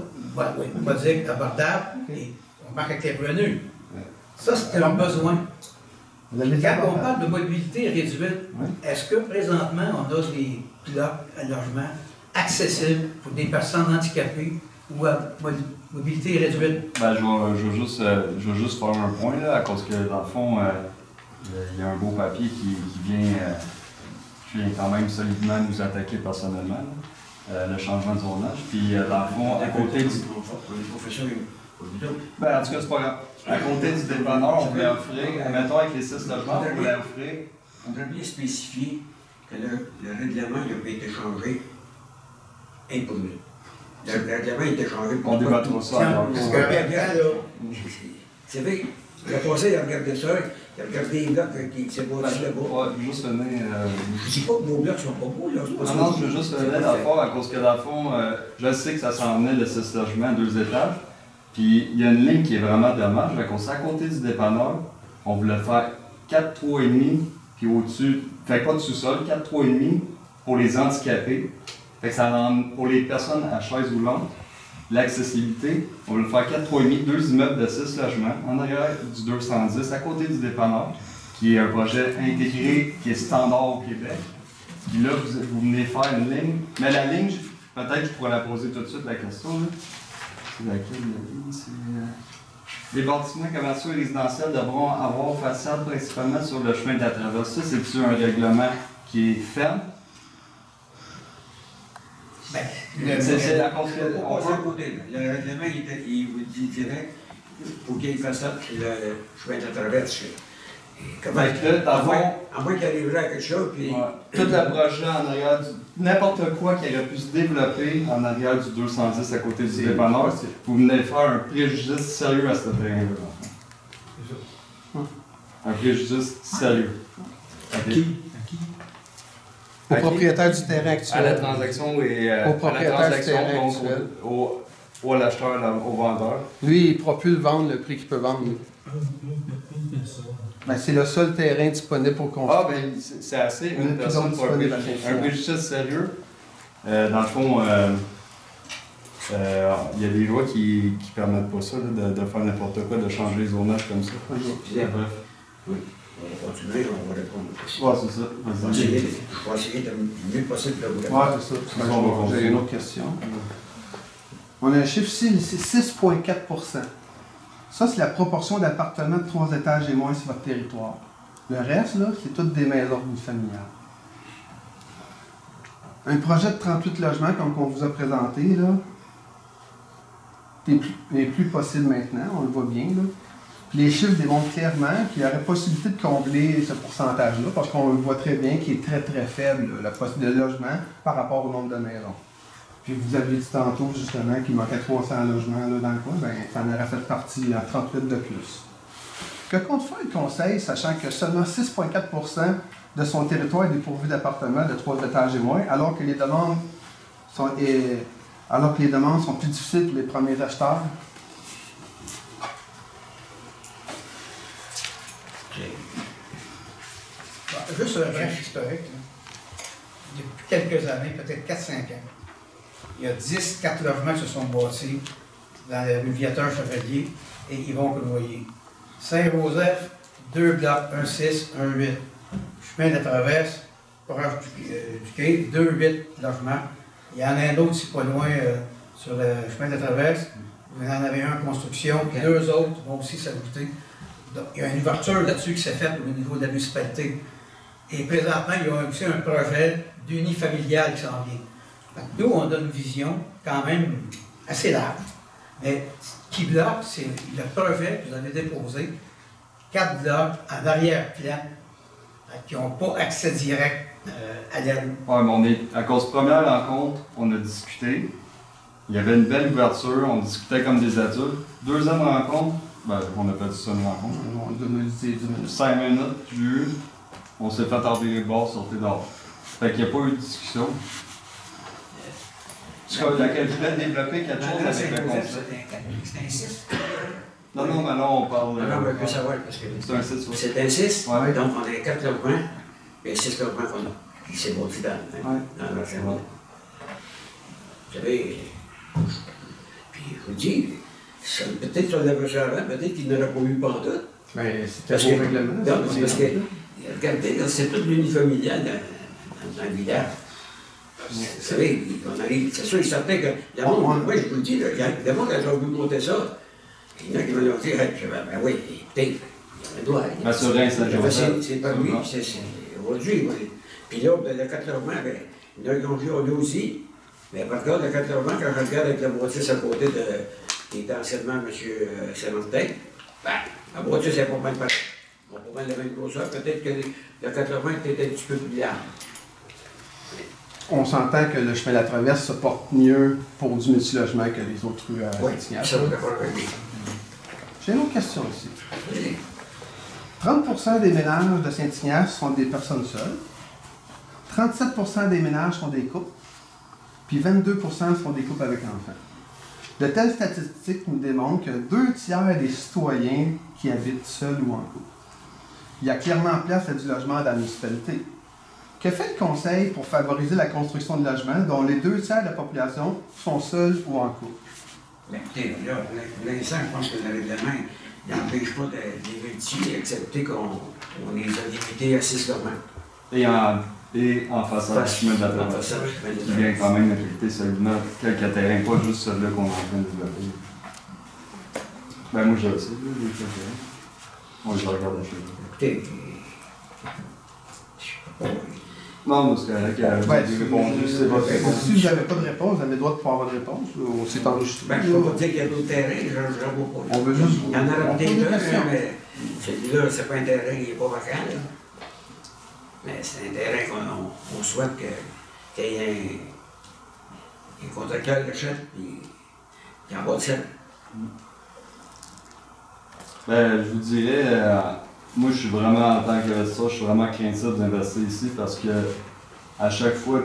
C: Oui, modique, abordable, et on marque avec les revenus. Ça, c'est un besoin. Quand on parle de mobilité réduite, est-ce que présentement, on a des blocs à logement accessibles pour des personnes handicapées ou à mobilité réduite?
I: Ben, je veux juste faire un point, là, à cause que, dans le fond, il y a un beau papier qui vient quand même solidement nous attaquer personnellement, le changement de zonage. Puis, dans le fond, à côté du... Ben, en tout cas, c'est pas grave. À côté du dépanneur, on voulait offrir, mettons avec les 6 logements, on voulait offrir...
A: On devrait bien spécifier que le règlement n'a pas été changé improvisé. Le règlement a été changé pour...
I: On débattra ça alors.
A: Parce que, c'est vrai, le conseil a regardé ça, il a regardé les blocs qui s'est bâtis là-bas.
I: Ouais, je veux juste finir...
A: Je dis pas que vos blocs sont pas beaux, là.
I: Non, je veux juste finir dans le fond, à cause que dans le fond, je sais que ça s'en venait le 6 logements à 2 étages. Puis il y a une ligne qui est vraiment dommage. Fait qu'on s'est à côté du dépanneur, on voulait faire 4, 3,5, puis au-dessus, fait pas de sous-sol, 4, 3,5 pour les handicapés. Fait que ça rend, pour les personnes à chaise roulante, l'accessibilité, on voulait faire 4, 3,5, 2 immeubles de 6 logements en arrière du 210 à côté du dépanneur, qui est un projet intégré qui est standard au Québec. Puis là, vous venez faire une ligne, mais la ligne, peut-être je pourrais la poser tout de suite la question. Là. Laquelle la ligne, les bâtiments commerciaux et résidentiels devront avoir façade principalement sur le chemin de la traverse. Ça, c'est-tu un règlement qui est ferme?
A: C'est la côté. Le règlement, il vous dit direct, pour qu'il y ait une façade sur le chemin de la traverse. Comment à moins qu'il arriverait à quelque chose, puis...
I: Tout le projet en arrière n'importe quoi qui aurait pu se développer en arrière du 210 à côté du dépanneur, vous venez faire un préjudice sérieux à ce terrain-là. Un préjudice sérieux.
E: Okay. Au propriétaire du terrain actuel.
I: À la transaction et
E: au propriétaire du terrain
I: donc
E: actuel.
I: Au l'acheteur, au vendeur.
E: Lui, il ne pourra plus le vendre le prix qu'il peut vendre. Ben, c'est le seul terrain disponible pour construire.
I: Ah, ben c'est assez. Une personne pour un préjudice sérieux. Dans le fond, il y a des lois qui ne permettent pas ça, là, de faire n'importe quoi, de changer les zonages comme ça.
A: Bref. Oui. On va continuer, on va répondre aux questions.
I: Oui, c'est ça.
A: Je vais essayer le mieux possible de vous
E: Oui,
A: répondre.
E: c'est ça. J'ai une autre question. On a un chiffre ici, c'est 6,4 %. Ça, c'est la proportion d'appartements de 3 étages et moins sur votre territoire. Le reste, là, c'est toutes des maisons familiales. Un projet de 38 logements, comme on vous a présenté, là, n'est plus possible maintenant, on le voit bien, là. Puis les chiffres démontrent clairement qu'il y aurait possibilité de combler ce pourcentage-là, parce qu'on le voit très bien qu'il est très très faible, la possibilité de logement par rapport au nombre de maisons. Puis vous avez dit tantôt justement qu'il manquait 300 logements là, dans le coin, bien ça en aurait fait partie à 38 de plus. Que compte faire le conseil, sachant que seulement 6,4 % de son territoire est dépourvu d'appartements de 3 étages et moins, alors que les demandes sont plus difficiles pour les premiers acheteurs?
C: Bon, juste un bref historique. Là. Depuis quelques années, peut-être 4-5 ans, il y a 4 logements qui se sont bâtis dans le rue Viateur-Chevalier et Yvon Cournoyer. Saint-Joseph, 2 blocs, un 6, un 8. Chemin de la Traverse, proche du quai, 2-8 logements. Il y en a un autre, c'est pas loin, sur le chemin de la Traverse. Vous en avez un en construction, puis 2 autres vont aussi s'ajouter. Donc, il y a une ouverture là-dessus qui s'est faite au niveau de la municipalité. Et présentement, il y a aussi un projet d'unifamilial qui s'en vient. Nous, on a une vision quand même assez large. Mais ce qui bloque, c'est le projet que vous avez déposé, 4 blocs en arrière-plan, qui n'ont pas accès direct à la rue.
I: Ouais, mais on est, à cause de première rencontre, on a discuté. Il y avait une belle ouverture, on discutait comme des adultes. Deuxième rencontre, ben, on n'a pas dit ça une rencontre.
E: On donne 10 minutes.
I: 5 minutes, puis on s'est fait enlever les bords, sortir dehors. Fait qu'il n'y a pas eu de discussion. Parce que la qualité de développer quelque chose avec le concept.
A: C'est un 6.
I: Non, mais non, on parle.
A: Non, mais je veux savoir, parce que
I: c'est un 6.
A: C'est un 6,
I: ouais.
A: Donc on a 4 logements, et 6 logements qu'on a. Qui s'est bâti dans la ferme. Vous savez, puis je vous dis, peut-être qu'on l'avait fait avant, peut-être qu'il n'aurait pas eu pantoute.
E: Mais c'était au règlement.
A: Parce que, regardez, c'est tout l'unifamilial dans le village. Vous savez, on arrive, c'est sûr et certain que le monde, moi je vous le dis, le monde a voulu monter ça. Il y en a qui m'ont dit, ben oui, peut-être, il doit. C'est pas lui, c'est aujourd'hui. Puis là, le 80, ben, il y en a qui ont dit, on est aussi. Mais par contre, le 80, quand je regarde avec la voiture à côté de, qui était anciennement M. Saint-Martin, ben, la voiture, c'est pas mal pareil. On peut pas mal la même grosseur. Peut-être que le 80 était un petit peu plus large.
E: On s'entend que le chemin de la traverse se porte mieux pour du multilogement que les autres rues à Saint-Ignace.
A: Ça, vous d'accord avec lui.
E: J'ai une autre question ici. 30% des ménages de Saint-Ignace sont des personnes seules. 37% des ménages sont des couples. Puis 22% sont des couples avec enfants. De telles statistiques nous démontrent que 2 tiers des citoyens qui habitent seuls ou en couple. Il y a clairement place à du logement dans la municipalité. Que fait le Conseil pour favoriser la construction de logements dont les 2 tiers de la population sont seuls ou en couple?
A: Mais écoutez, là, pour l'instant, je pense que le règlement n'empêche pas des multi, excepté qu'on les a limités à 6 logements.
I: Et en façade du chemin de la traverse. Qui vient quand même affecter seulement quelques terrains, pas juste celui-là qu'on est en train de développer. Ben moi je le sais, les quelques terrains. Moi je regarde la chose.
A: Écoutez,
I: non, parce que vous avez répondu, c'est votre réponse.
E: Si vous n'avez pas de réponse, vous avez le droit de pouvoir avoir une réponse. C'est enregistré.
A: Ben, je ne peux pas dire qu'il y a d'autres terrains, je ne vois pas.
E: On veut juste.
A: Il y en a peut-être un, mais celui-là, c'est pas un terrain, il n'est pas vacant. Là. Mais c'est un terrain qu'on souhaite qu'il y ait un contracteur qui l'achète et en bâtisse.
I: Ben, je vous dirais, moi je suis vraiment, en tant qu'investisseur, je suis vraiment craintif d'investir ici parce que à chaque fois,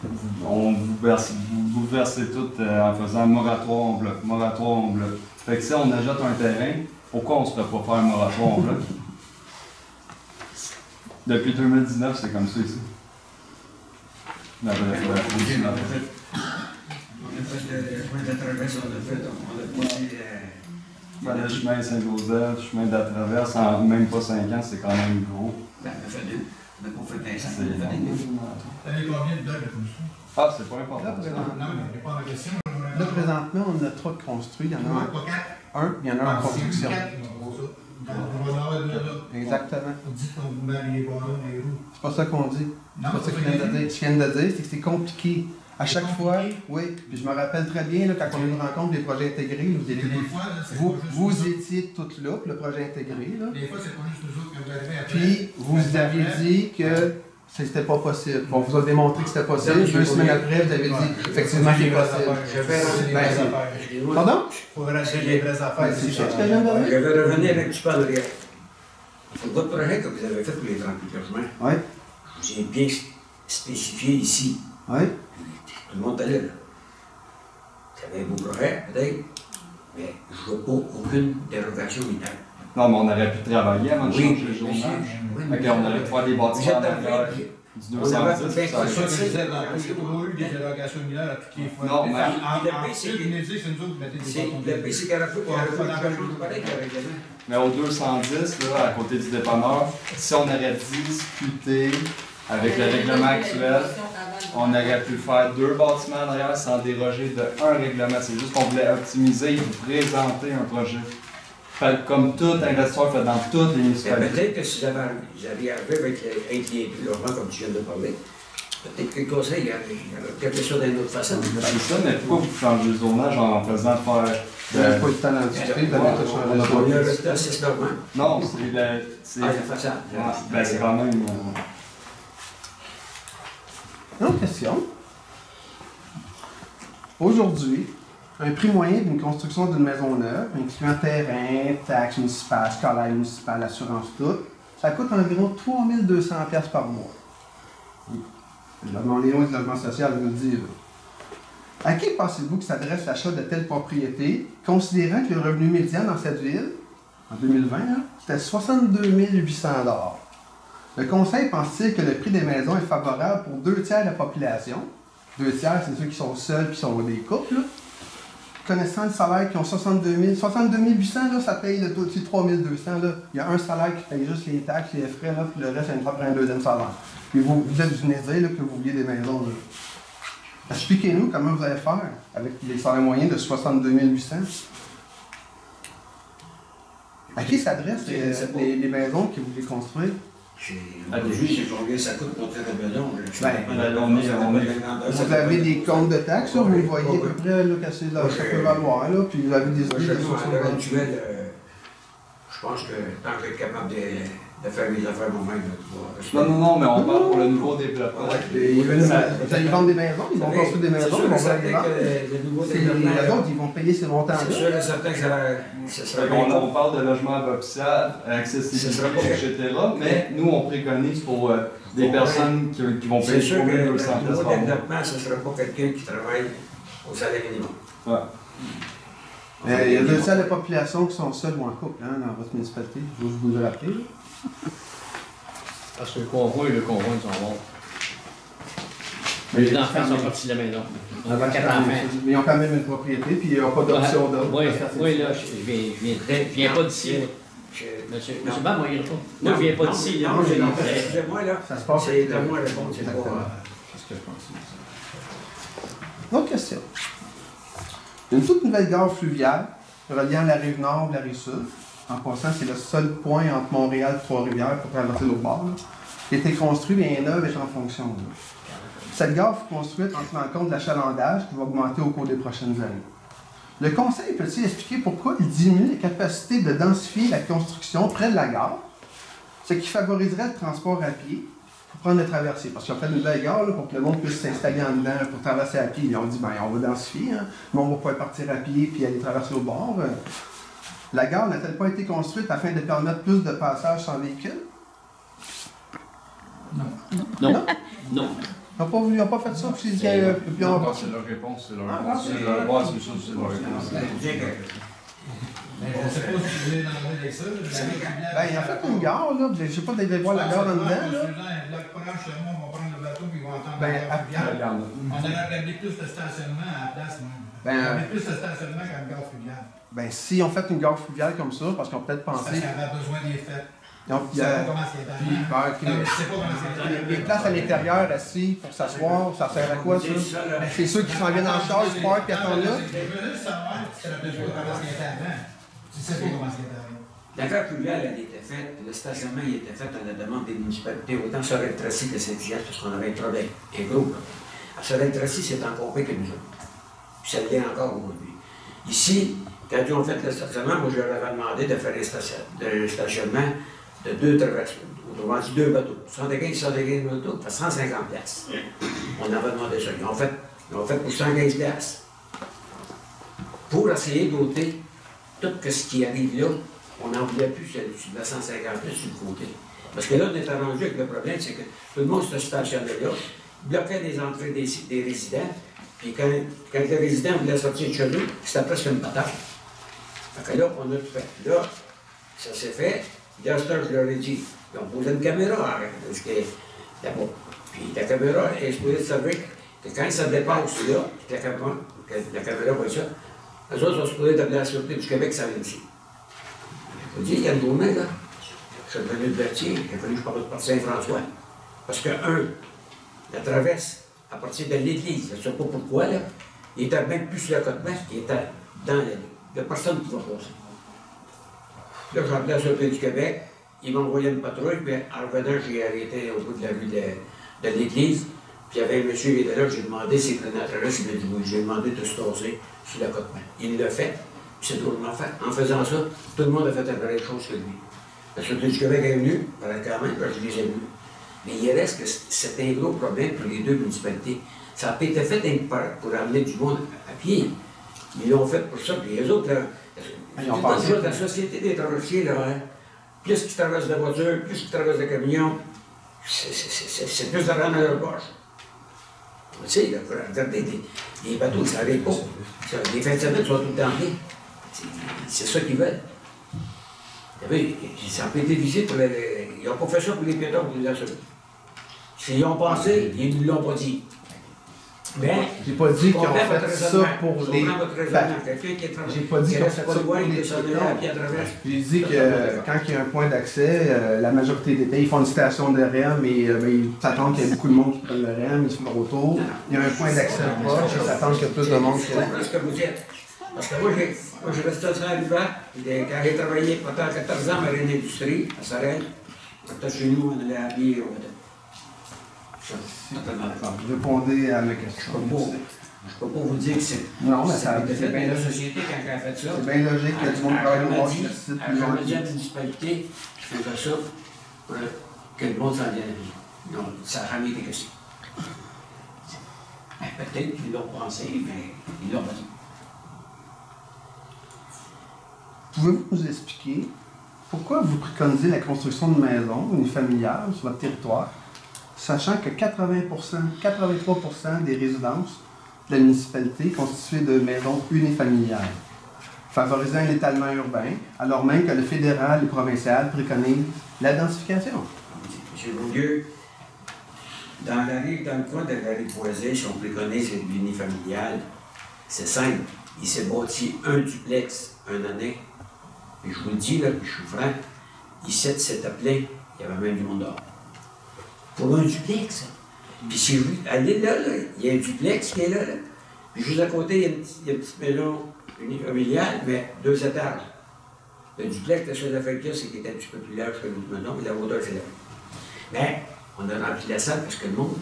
I: vous versez tout en faisant moratoire en bloc, moratoire en bloc. Fait que si on achète un terrain, pourquoi on ne se fait pas faire un moratoire en bloc? Depuis 2019, c'est comme ça ici.
A: On a fait le chemin de la traverse, on a posé.
I: Le chemin Saint-Joseph, le chemin de la traverse, en même pas 5 ans, c'est quand même gros.
A: Ben, on a fait 2. On n'a pas fait 25 ans.
G: Vous avez combien de blocs de construction?
I: Ah, c'est pas important.
E: Là,
G: Non, mais il n'y a pas de question.
E: Là, présentement, on a 3 construits. Il y en a un, il y en a un en construction. Exactement.
G: Vous dites qu'on vous met les ballons, les roues.
E: C'est pas ça qu'on dit. C'est pas ça que je viens de dire. Ce que je viens de dire, c'est que c'est compliqué. À chaque fois, oui. Puis je me rappelle très bien, là, quand on a une rencontre des projets intégrés, vous étiez toutes là, pour le projet intégré. Là.
G: Des fois, c'est pas juste nous autres quand vous arrivez après.
E: Puis vous aviez dit que c'était pas possible. On vous a démontré que c'était possible. 2 semaines après, vous avez dit effectivement qu'il est possible. Pardon?
G: Il faut racheter les vraies affaires.
E: C'est ça que je viens de dire?
A: Je vais revenir un petit peu en arrière. Votre projet que vous avez fait pour les 38 logements,
E: Oui.
A: je vous ai bien spécifié ici.
E: Oui.
A: Tout le monde allait là. Vous avez un beau projet, peut-être, mais je ne veux pas aucune dérogation mineure.
I: Non, mais on aurait pu travailler avant de changer le journal.
A: Oui,
I: On aurait pu faire des bâtiments en arrière. Du 210, ça
G: C'est ça, on a eu des dérogations mineures à toutes les fois.
I: Non, mais
G: c'est nous autres qui mettez des bâtons.
A: Le pire, c'est qu'il y aurait pas de pareil avec les gens.
I: Mais au 210, là, à côté du dépanneur, si on aurait discuté avec le règlement actuel, on aurait pu faire 2 bâtiments en arrière sans déroger de un règlement. C'est juste qu'on voulait optimiser et vous présenter un projet. comme tout investisseur fait dans toutes les municipalités.
A: Peut-être que si j'avais arrivé avec les logements, comme tu viens de parler, peut-être que le conseil, il y aurait quelque chose d'une autre façon.
I: C'est ça, mais pourquoi vous changez le zonage en faisant faire.
E: Il n'y a pas eu le temps d'en discuter, vous avez tout changé.
A: On a resté à 6 normal.
I: Non, c'est.
A: La façade.
I: Ben, c'est quand même.
E: Autre question. Aujourd'hui, un prix moyen d'une construction d'une maison neuve, incluant terrain, taxes municipales, scolaires municipales, assurance, tout, ça coûte environ 3 200 $ par mois. Le logement Léon et le logement social, je vous le dis. Là. À qui pensez-vous que s'adresse l'achat de telle propriété, considérant que le revenu médian dans cette ville, en 2020, c'était 62 800 $? Le conseil pense-t-il que le prix des maisons est favorable pour 2/3 de la population? 2/3, c'est ceux qui sont seuls et qui sont des couples. Là. Connaissant le salaire qui ont 62 800, là, ça paye le taux de 3 200. Là. Il y a un salaire qui paye juste les taxes, les frais, là, puis le reste, il prend un deuxième salaire. Puis vous êtes venus dire là, que vous vouliez des maisons. Là. Expliquez-nous comment vous allez faire avec les salaires moyens de 62 800. À qui s'adressent les maisons que vous voulez construire?
A: J'ai combien ça coûte pour faire la maison.
E: Vous avez des comptes de taxes, là, vous voyez à peu près là, que ça peut valoir, là, puis vous avez des idées de
A: à l'heure actuelle, je pense que tant que je suis capable de faire mes affaires moi-même.
I: Non, mais on parle pour le nouveau développement.
E: Ils vendent des maisons, ils vont construire des maisons, ils vont faire des ventes. Les autres, ils vont payer ces montants-là.
A: C'est sûr et certain que ça sera
I: on parle de logement abordable, accessibilité, etc. Mais nous, on préconise pour des personnes qui vont payer 3 200 $
A: par mois. Le
I: mois.
A: développement, ce ne sera pas quelqu'un qui travaille au salaire minimum.
I: Ouais.
E: Il y a 2/3 de la population qui sont seuls ou en couple dans votre municipalité. Je vais vous le rappeler.
F: Parce que le conjoint ils sont bons. Mais les enfants sont partis de la maison. On a 4 enfants.
E: Mais ils ont quand même une propriété, puis ils n'ont pas d'option d'autre.
F: Oui, là, je viens pas d'ici. Monsieur Bam, moi, il pas. Moi, je viens pas d'ici.
A: Moi, là,
E: ça se passe.
A: C'est de moi le bon, c'est pas.
E: C'est ce que je pense. Autre question. Une toute nouvelle gare fluviale reliant la rive nord et la rive sud. En passant, c'est le seul point entre Montréal et Trois-Rivières pour traverser l'autre bord. Là, qui a été construit, bien neuve est en fonction. Là. Cette gare fut construite en tenant compte de l'achalandage qui va augmenter au cours des prochaines années. Le conseil peut-il expliquer pourquoi il diminue les capacités de densifier la construction près de la gare, ce qui favoriserait le transport à pied pour prendre le traversier? Parce qu'ils ont fait une nouvelle gare là, pour que le monde puisse s'installer en dedans pour traverser à pied. Ils ont dit, on va densifier, hein, mais on va pouvoir partir à pied et aller traverser au bord. La gare n'a-t-elle pas été construite afin de permettre plus de passages sans véhicule?
F: Non.
E: Ils n'ont pas fait ça, puis
I: c'est leur réponse, c'est leur réponse. C'est leur réponse.
G: Je ne sais pas si vous voulez l'enlever avec ça.
E: Il a fait une gare, là. Je ne sais pas d'aller voir la gare en dedans.
G: Les gens proches chez moi vont prendre le bateau et ils vont entendre la gare fluviale. On aurait regardé plus de stationnement à la place. On aurait plus de stationnement qu'à une gare fluviale.
E: Si on fait une gare fluviale comme ça, parce qu'on peut peut-être penser.
G: Parce qu'elle avait besoin des fêtes.
E: Donc,
G: je ne sais pas comment c'est
E: les places à l'intérieur assis pour s'asseoir, ça sert à quoi ça? C'est ceux qui s'en viennent en charge, ils partent et attendent là.
G: Je veux juste savoir si elle a besoin de comment c'était avant. Tu sais pas comment c'était avant.
A: La gare fluviale, elle était faite, le stationnement il était fait à la demande des municipalités, autant sur Sorel-Tracy que Saint-Hyacinthe, parce qu'on avait un problème, un groupe. À Sorel-Tracy, c'est encore pire que nous autres. Puis ça l'est encore aujourd'hui. Ici, quand ils ont fait le stationnement, moi je leur avais demandé de faire un stationnement de 2 traverses, autrement dit 2 bateaux. 75 bateaux, ça fait 150 $. On avait demandé ça. Ils ont fait pour 115 $. Pour essayer d'ôter tout ce qui arrive là, on n'en voulait plus sur la 150 $ sur le côté. Parce que là, on est arrangé avec le problème, c'est que tout le monde se stationnait là, bloquait les entrées des résidents, puis quand les résidents voulaient sortir de chez eux, c'était presque une bataille. Fait que là, on a tout fait. Là, ça s'est fait. D'ailleurs, je leur ai dit, ils ont posé une caméra là-bas. Puis la caméra est supposée servir que quand ça dépasse là, que la caméra voit ça, eux autres sont supposés de la Sûreté du Québec, ça vient ici. Je vous dis, il y a une journée, là, je suis revenu de Berthier, il a fallu que je parte de Saint-François. Parce que, la traverse, à partir de l'église, je ne sais pas pourquoi, là, il était même plus sur la côte-ouest, il était dans la ligne. Il n'y a personne qui va passer. Là, j'appelais à Sûreté du Québec. Ils m'ont envoyé une patrouille, puis en revenant, j'ai arrêté au bout de la rue de l'église. Puis il y avait un monsieur qui était là, j'ai demandé s'il prenait la traverse, il m'a dit oui. J'ai demandé de se tasser sur la côte-main. Il l'a fait, puis c'est drôlement fait. En faisant ça, tout le monde a fait la pareille chose que lui. La Sûreté du Québec est venue, quand même, je les ai vus. Mais il reste que c'est un gros problème pour les deux municipalités. Ça n'a pas été fait pour amener du monde à pied. Ils l'ont fait pour ça, puis les autres, là, la société des traversiers, là, hein, plus qu'ils traversent de voiture, plus qu'ils traversent de camions, c'est plus d'argent dans leur poche. Tu sais, là, regardez, les bateaux, ça n'arrive pas. Les fins de semaine sont tout le temps pleins. C'est ça qu'ils veulent. Vous savez, ça n'a pas été difficile pour les... Ils n'ont pas fait ça pour les piétons, pour les assurés. S'ils y ont pensé, ils ne l'ont pas dit. Mais,
E: j'ai pas dit qu'ils ont fait ça pour les... J'ai pas dit qu'ils ont fait ça pour les piétons. J'ai dit que quand il y a un point d'accès, la majorité des pays font une station de REM, mais ils s'attendent qu'il y ait beaucoup de monde qui prenne le REM, ils se font autour. Il y a un point d'accès proche, ils s'attendent qu'il y ait plus de monde qui...
A: Ce que vous dites. Parce que moi, j'ai resté à Saint-Hubert, quand j'ai travaillé pendant 14 ans à Marine Industrie, à Sorel, quand chez nous, on allait à pied,
E: Répondez à ma question.
A: Je ne peux pas vous dire que c'est...
E: Non, mais ça
A: c'est bien la société quand elle a fait ça.
E: C'est bien logique que du monde travaille au monde.
A: Elle a dit à la municipalité, je fais ça pour que le monde s'en vienne. Non, ça n'a jamais été question. Peut-être qu'ils l'ont pensé, mais ils l'ont pas dit.
E: Pouvez-vous nous expliquer pourquoi vous préconisez la construction de maisons unifamiliales sur votre territoire, sachant que 83% des résidences de la municipalité constituées de maisons unifamiliales, favorisant un étalement urbain, alors même que le fédéral et le provincial préconisent la densification?
A: M. Beaulieu, dans le coin de la rive Boisée, si on préconise l'unifamilial, c'est simple. Il s'est bâti un duplex une année. Et je vous le dis, là, puis je suis franc, ici, c'était plein. Il y avait même du monde dehors. Pour un duplex. Puis si vous allez là, il y a un duplex qui est là. Puis juste à côté, il y a une petite maison unifamiliale, mais 2 étages. Le duplex, la seule affaire qu'il y a, c'est qu'il était un petit peu plus large que l'autre maison, mais la hauteur, c'est là. Mais on a rempli la salle parce que le monde.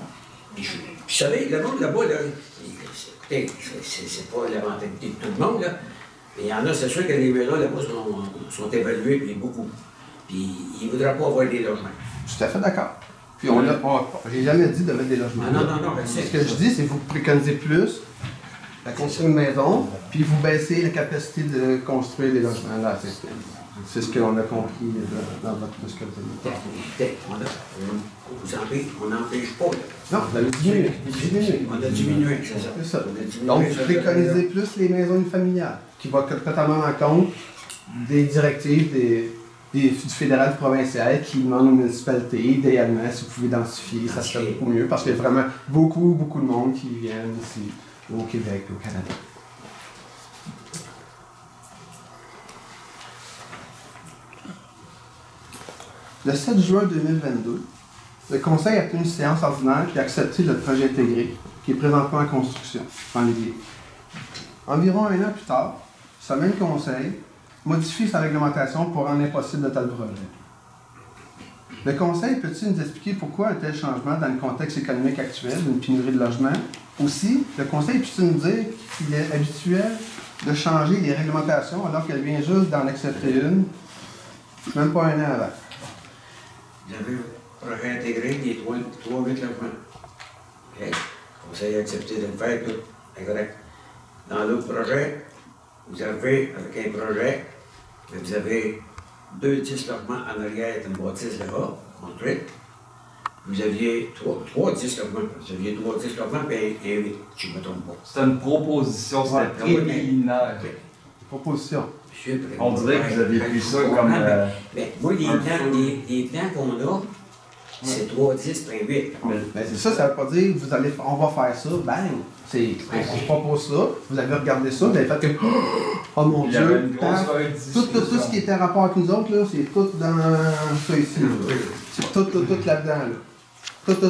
A: Puis vous savez, le monde là-bas, là, écoutez, c'est pas la mentalité de tout le monde, là. Mais il y en a, c'est sûr que les maisons là-bas sont évaluées, puis beaucoup. Puis ils ne voudraient pas avoir des logements.
E: Tout à fait d'accord. Puis j'ai jamais dit de mettre des logements.
A: Non.
E: Ce que je dis, c'est que vous préconisez plus la construction de maisons, puis vous baissez la capacité de construire des logements. Là, c'est ce qu'on a compris dans votre discussion.
A: On n'empêche pas.
E: Non, vous avez diminué.
A: On a diminué, c'est ça.
E: C'est ça. Donc, vous préconisez plus les maisons familiales, qui vont totalement en compte des directives du fédéral et provincial qui demandent aux municipalités, idéalement, si vous pouvez densifier, ça serait beaucoup mieux, parce qu'il y a vraiment beaucoup de monde qui viennent ici, au Québec, au Canada. Le 7 juin 2022, le Conseil a tenu une séance ordinaire qui a accepté le projet intégré, qui est présentement en construction dans l'Église. Environ 1 an plus tard, ce même Conseil modifie sa réglementation pour rendre impossible de tels projets. Le Conseil peut-il nous expliquer pourquoi un tel changement dans le contexte économique actuel d'une pénurie de logements? Aussi, le Conseil peut-il nous dire qu'il est habituel de changer les réglementations alors qu'elle vient juste d'en accepter une, même pas 1 an avant?
A: Vous avez un projet intégré qui est 3-8 logements. Okay. Le Conseil a accepté de le faire, tout est correct. Dans l'autre projet, vous avez, avec un projet, vous avez 2 10 logements en arrière, une bâtisse là-bas, construite. Vous aviez 3 10 logements. Vous aviez 3 10 logements et un 8, si je ne me trompe pas.
I: C'était une proposition, c'était préliminaire.
E: Proposition.
I: On dirait que vous avez pris ça comme.
A: Mais moi, les plans qu'on a, c'est 3 10 1 8.
E: Ben c'est ça, ça ne veut pas dire on va faire ça, bang! On propose ça, vous avez regardé ça, vous avez fait que oh mon Dieu, tout ce qui était en rapport avec nous autres, là, c'est tout dans ça ici. C'est tout là-dedans. Là. Tout, là.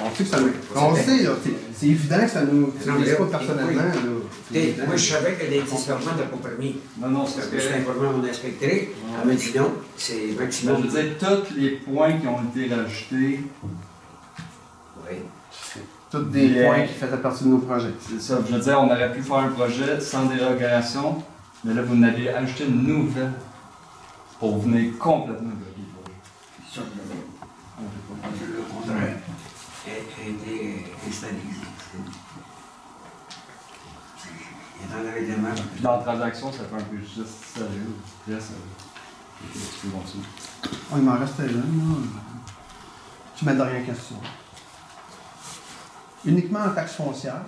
E: On sait que ça nous... On sait, là. C'est évident que ça nous... Ça nous pas personnellement, là.
A: Moi, je savais que les 10 logements n'étaient pas permis.
I: Non,
A: Parce que je suis informé à mon inspectrice. Elle m'a dit non, c'est maximum.
I: Je veux dire, tous les points qui ont été rajoutés.
A: Oui.
E: Tous des points qui faisaient partie de nos projets.
I: C'est ça. Je veux dire, on aurait pu faire un projet sans dérogation, mais là, vous en avez ajouté une nouvelle pour venir complètement bloquer le projet.
A: Ça, le contraire a été installé. Il est dans le règlement.
I: Dans la transaction, ça fait un peu juste sérieux. Très sérieux. Tu peux continuer.
E: Oh, il m'en restait là. Tu mets de rien question. Uniquement en taxe foncière,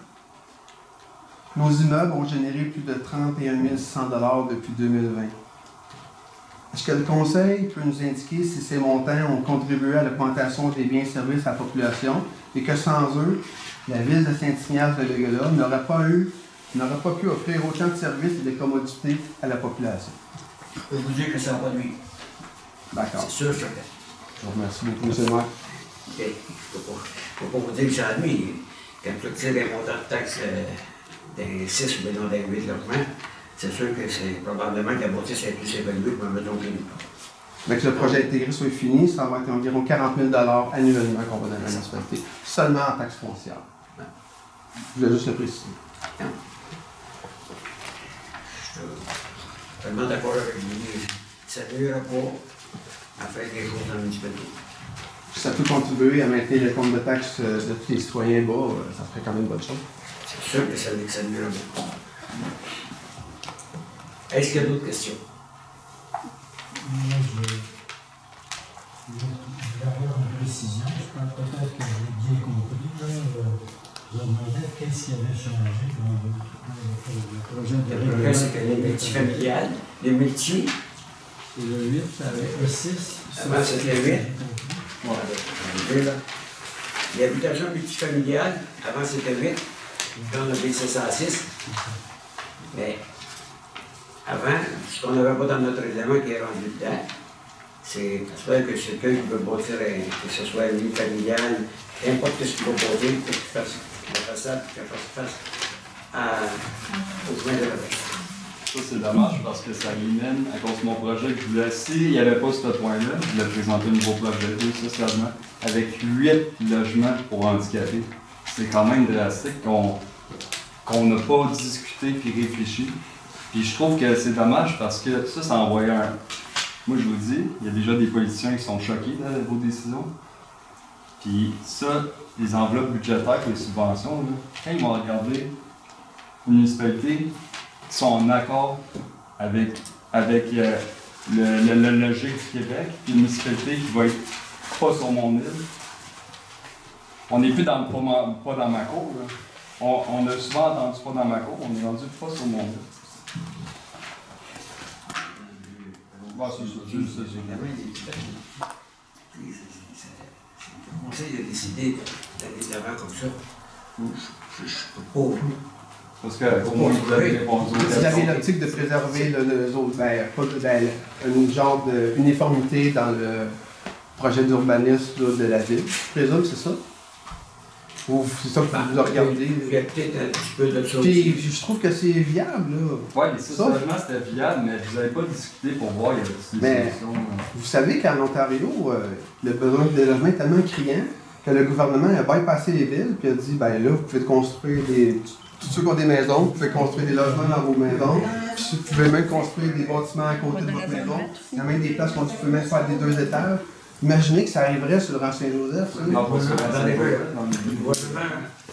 E: nos immeubles ont généré plus de 31 600 $ depuis 2020. Est-ce que le Conseil peut nous indiquer si ces montants ont contribué à l'augmentation des biens et services à la population et que sans eux, la ville de Saint-Ignace-de-Léguéla n'aurait pas pu offrir autant de services et de commodités à la population?
A: Je peux vous dire que ça n'a pas nuit.
E: D'accord.
A: C'est sûr, certain.
E: Je vous remercie beaucoup, M. le maire.
A: OK. Je ne peux pas vous dire que ça a nuit. Quand tu tires des montants de taxes d'un 6 ou dans des 8 logements, c'est sûr que c'est probablement que la bâtisse a plus évaluée pour un besoin de
E: Avec le projet intégré soit fini, ça va être environ 40 000 $ annuellement qu'on va donner à la municipalité, seulement en taxe foncière. Je voulais juste le préciser.
A: Je suis tellement d'accord avec lui. Ça ne nuira pas à faire des choses dans la municipalité.
E: Si ça peut contribuer à maintenir le compte de taxes de tous les citoyens bas, ça ferait quand même une bonne chose.
A: C'est sûr que ça ne nuira pas. Est-ce qu'il y a d'autres questions?
G: Moi, je vais avoir une précision. Je pense peut-être que j'ai bien compris. Je me demandais qu'est-ce qui avait changé dans le projet de
A: Le projet, c'est que les multifamiliales, les multi.
G: C'est le 8 avec le 6.
A: Avant, c'était le 8. L'habitation multifamiliale, avant, c'était 8. Puis on a baissé ça à 6. Mais avant, ce qu'on n'avait pas dans notre règlement qui est rendu dedans, c'est que quelqu'un qui veut bâtir, que ce soit une vie familiale, n'importe ce qu'il va bâtir, il faut qu'il fasse la façade, qu'il fasse aux besoins de la personne.
I: Ça, c'est dommage parce que ça mène à cause de mon projet que je voulais. S'il n'y avait pas ce point-là, je voulais présenter un nouveau projet, socialement, avec 8 logements pour handicapés. C'est quand même drastique qu'on n'a pas discuté puis réfléchi. Puis je trouve que c'est dommage parce que ça envoie un. Moi, je vous dis, il y a déjà des politiciens qui sont choqués de vos décisions. Puis ça, les enveloppes budgétaires, les subventions, là, quand ils vont regarder une municipalité qui sont en accord avec le logique du Québec, puis une municipalité qui va être pas sur mon île. On n'est plus dans pas dans ma cour. Là. On a souvent entendu pas dans ma cour, on est rendu pas sur mon île.
A: Le conseil a décidé d'aller de l'avant comme ça. Je peux pas.
I: Parce que pour moi, vous avez répondu aux questions.
E: Vous avez l'optique de préserver une genre d'uniformité dans le projet d'urbanisme de la ville. Je présume que c'est ça? Ou c'est ça que vous regardez?
A: Il y a peut-être un petit peu de ça.
E: Puis je trouve que c'est viable, là.
I: Oui, les logements c'était viable, mais vous n'avez pas discuté pour voir, il y avait des solutions.
E: Vous savez qu'en Ontario, le besoin de logement est tellement criant que le gouvernement a bypassé les villes et a dit, ben là, vous pouvez construire tous ceux qui ont des maisons, vous pouvez construire des logements dans vos maisons, puis vous pouvez même construire des bâtiments à côté de votre maison. Il y a même des places où vous pouvez même faire des 2 étages. Imaginez que ça arriverait sur le rang Saint-Joseph.
A: Non, pas sur le rang Saint-Joseph.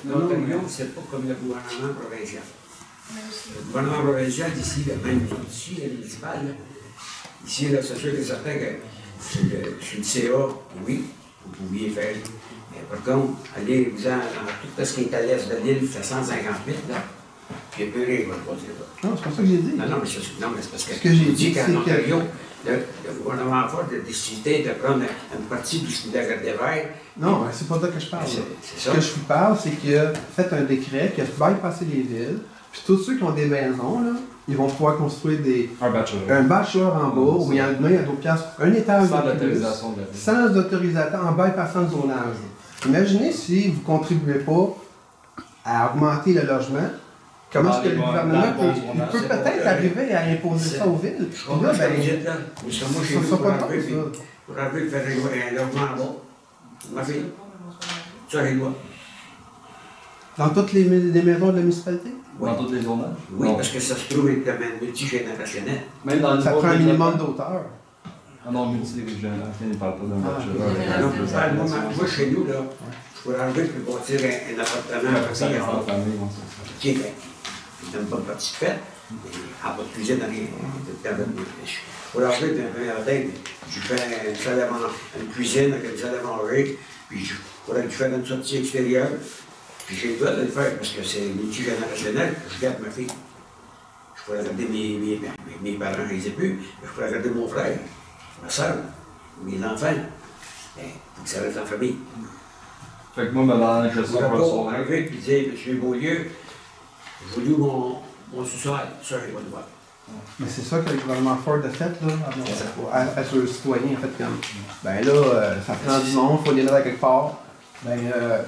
A: Le gouvernement d'Ontario, c'est pas comme le gouvernement provincial. Le gouvernement provincial, ici, même ici, le municipal, ici, là, c'est sûr que c'est certain que sur le CA, oui, vous pouviez faire. Mais par contre, allez-vous-en dans tout ce qui est à l'est de l'île, fait 158, là, puis il n'y a plus rien qui va pas dire là.
E: Non, c'est pas ça que j'ai dit.
A: Non, mais c'est parce que
E: ce que j'ai dit,
A: qu'en Ontario, le gouvernement fort a décidé de prendre une partie du sud de la Garde-des-Verts.
E: Non, c'est pas ça que je parle.
A: C'est ça.
E: Ce que je vous parle, c'est qu'il a fait un décret qui a bypassé les villes. Puis tous ceux qui ont des maisons, là, ils vont pouvoir construire un bachelor en bas, où il y en a d'autres places, un étage
I: sans l'autorisation de la ville.
E: Sans autorisation, en bypassant le zonage. Imaginez si vous ne contribuez pas à augmenter le logement. Comment est-ce que le gouvernement peut peut-être arriver à imposer ça aux villes?
A: Je comprends ce que vous dites là. Parce que moi, j'ai vu pour enlever un logement en bas. Ma fille. Ça, j'ai le droit.
E: Dans toutes les maisons de la municipalité?
I: Dans toutes les zonages?
A: Oui, parce que ça se trouve être comme un multigénérationnel.
I: Même dans le
E: ça prend un minimum d'auteur.
I: Ah non, multigénérationnel, il ne parle pas d'un bachelor.
A: Moi, chez nous, là, je pourrais enlever et bâtir un appartement qui est même pas de petite fête, mais à pas de cuisine, rien. Je pourrais enlever d'un premier hôtel, je fais une cuisine avec une salle à manger, puis je pourrais faire une sortie extérieure. Puis j'ai le droit de le faire parce que c'est multigénérationnel, je garde ma fille. Je pourrais regarder mes parents, je ne les ai plus, mais je pourrais regarder mon frère, ma soeur, mes enfants. Il faut que ça reste en famille.
I: Fait que moi, ma mère, je sais pas
A: pour arriver et dire, M. Beaulieu, je vous loue mon sous-sol, ça, j'ai pas le droit.
E: Mais c'est ça que le gouvernement Ford a fait, là, à sur le citoyen, en fait, comme, ben là, ça prend du monde, il faut les mettre à quelque part. Ben,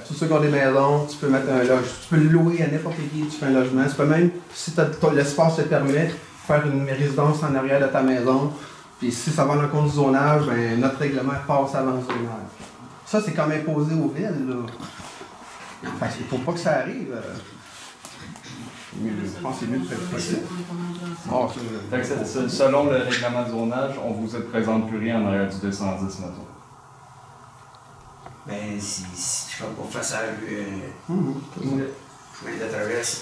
E: tous ceux qui ont des maisons, tu peux mettre un logement, tu peux le louer à n'importe qui, tu fais un logement. Tu peux même, si l'espace te permet, faire une résidence en arrière de ta maison. Puis si ça va dans le compte du zonage, ben, notre règlement passe avant le zonage. Ça, c'est comme imposé aux villes, là. Fait qu'il ne faut pas que ça arrive. Je pense que c'est mieux de faire possible.
I: Selon le règlement de zonage, on ne vous présente plus rien en arrière du 210, mettons.
A: Ben, si tu ne fais pas face à la rue, je mets de la traverse.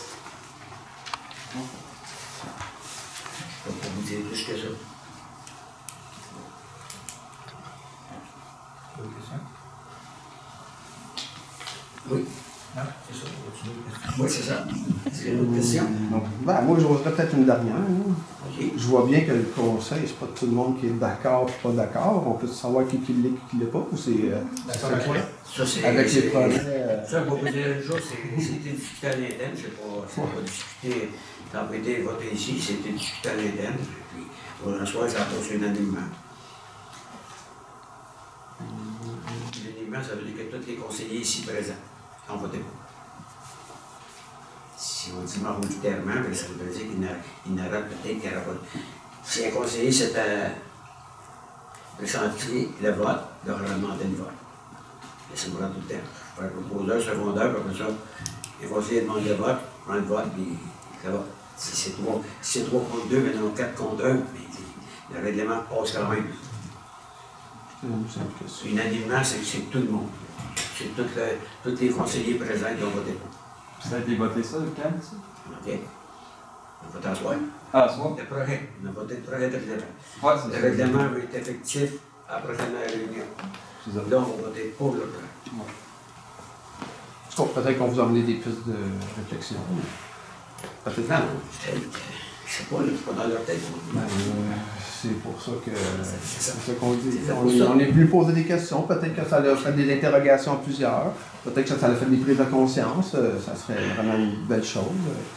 A: Je ne peux pas vous dire plus que ça. Oui. C'est ça. Oui, c'est ça. C'est une autre question.
E: Ben, moi, j'oserais peut-être une dernière.
A: Okay.
E: Je vois bien que le conseil, c'est pas tout le monde qui est d'accord et pas d'accord. On peut savoir qui l'est et qui l'est pas. Ou c'est avec les projets.
A: Ça, pour vous dire une chose, c'était discuté à l'interne. Je ne sais pas discuté, t'as prêté voter ici, c'était discuté à l'interne. Puis, pour l'instant, ça a passé unanimement. Unanimement, ça veut dire que tous les conseillers ici présents n'ont voté pas. Si on dit majoritairement, ça veut dire qu'il n'aura peut-être qu'il n'y aura pas. Si un conseiller s'était ressenti le vote, il aurait demandé le vote. Laissez-moi tout le temps. Je vais proposer un secondaire, puis après ça, un conseiller demande le vote, prend le vote, puis ça va. Si c'est 3 contre 2, maintenant 4 contre 1, mais le règlement passe quand même. Unanimement, c'est tout le monde. C'est tous les conseillers présents qui ont voté.
I: Ça a été voté ça, le camp, ça?
A: OK. On a voté à soir.
I: Ah, à soir?
A: Le projet. On a voté le projet de règlement.
I: Ouais, c'est ça.
A: Le règlement va être effectif à la prochaine réunion. Là, on va voter pour le projet.
E: Peut-être qu'on vous a amené des pistes de réflexion.
A: Peut-être non. Je sais pas, c'est pas dans leur tête.
E: C'est pour ça que c'est ça qu'on dit. On est venu poser des questions. Peut-être que ça a fait des interrogations à plusieurs. Peut-être que ça a fait des prises de conscience. Ça serait vraiment une belle chose.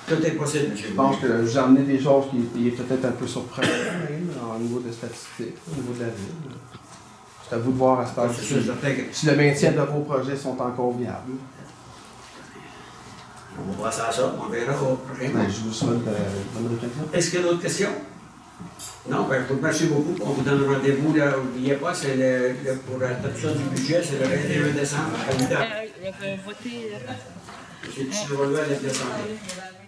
A: Tout est possible,
E: je pense que je vous ai amené des choses qui est peut-être un peu surprenantes même au niveau des statistiques, au niveau de la ville. C'est à vous de voir à ce temps si le maintien de vos projets sont encore viables.
A: On va passer à ça, on verra au prochain.
E: Je vous souhaite bonne réflexion.
A: Est-ce qu'il y a d'autres questions? Non, ben, je vous remercie beaucoup. On vous donne rendez-vous, n'oubliez pas, c'est pour l'adoption du budget, c'est le 21 décembre à 8h.
H: Voter.
A: Monsieur Tisserolo à la santé.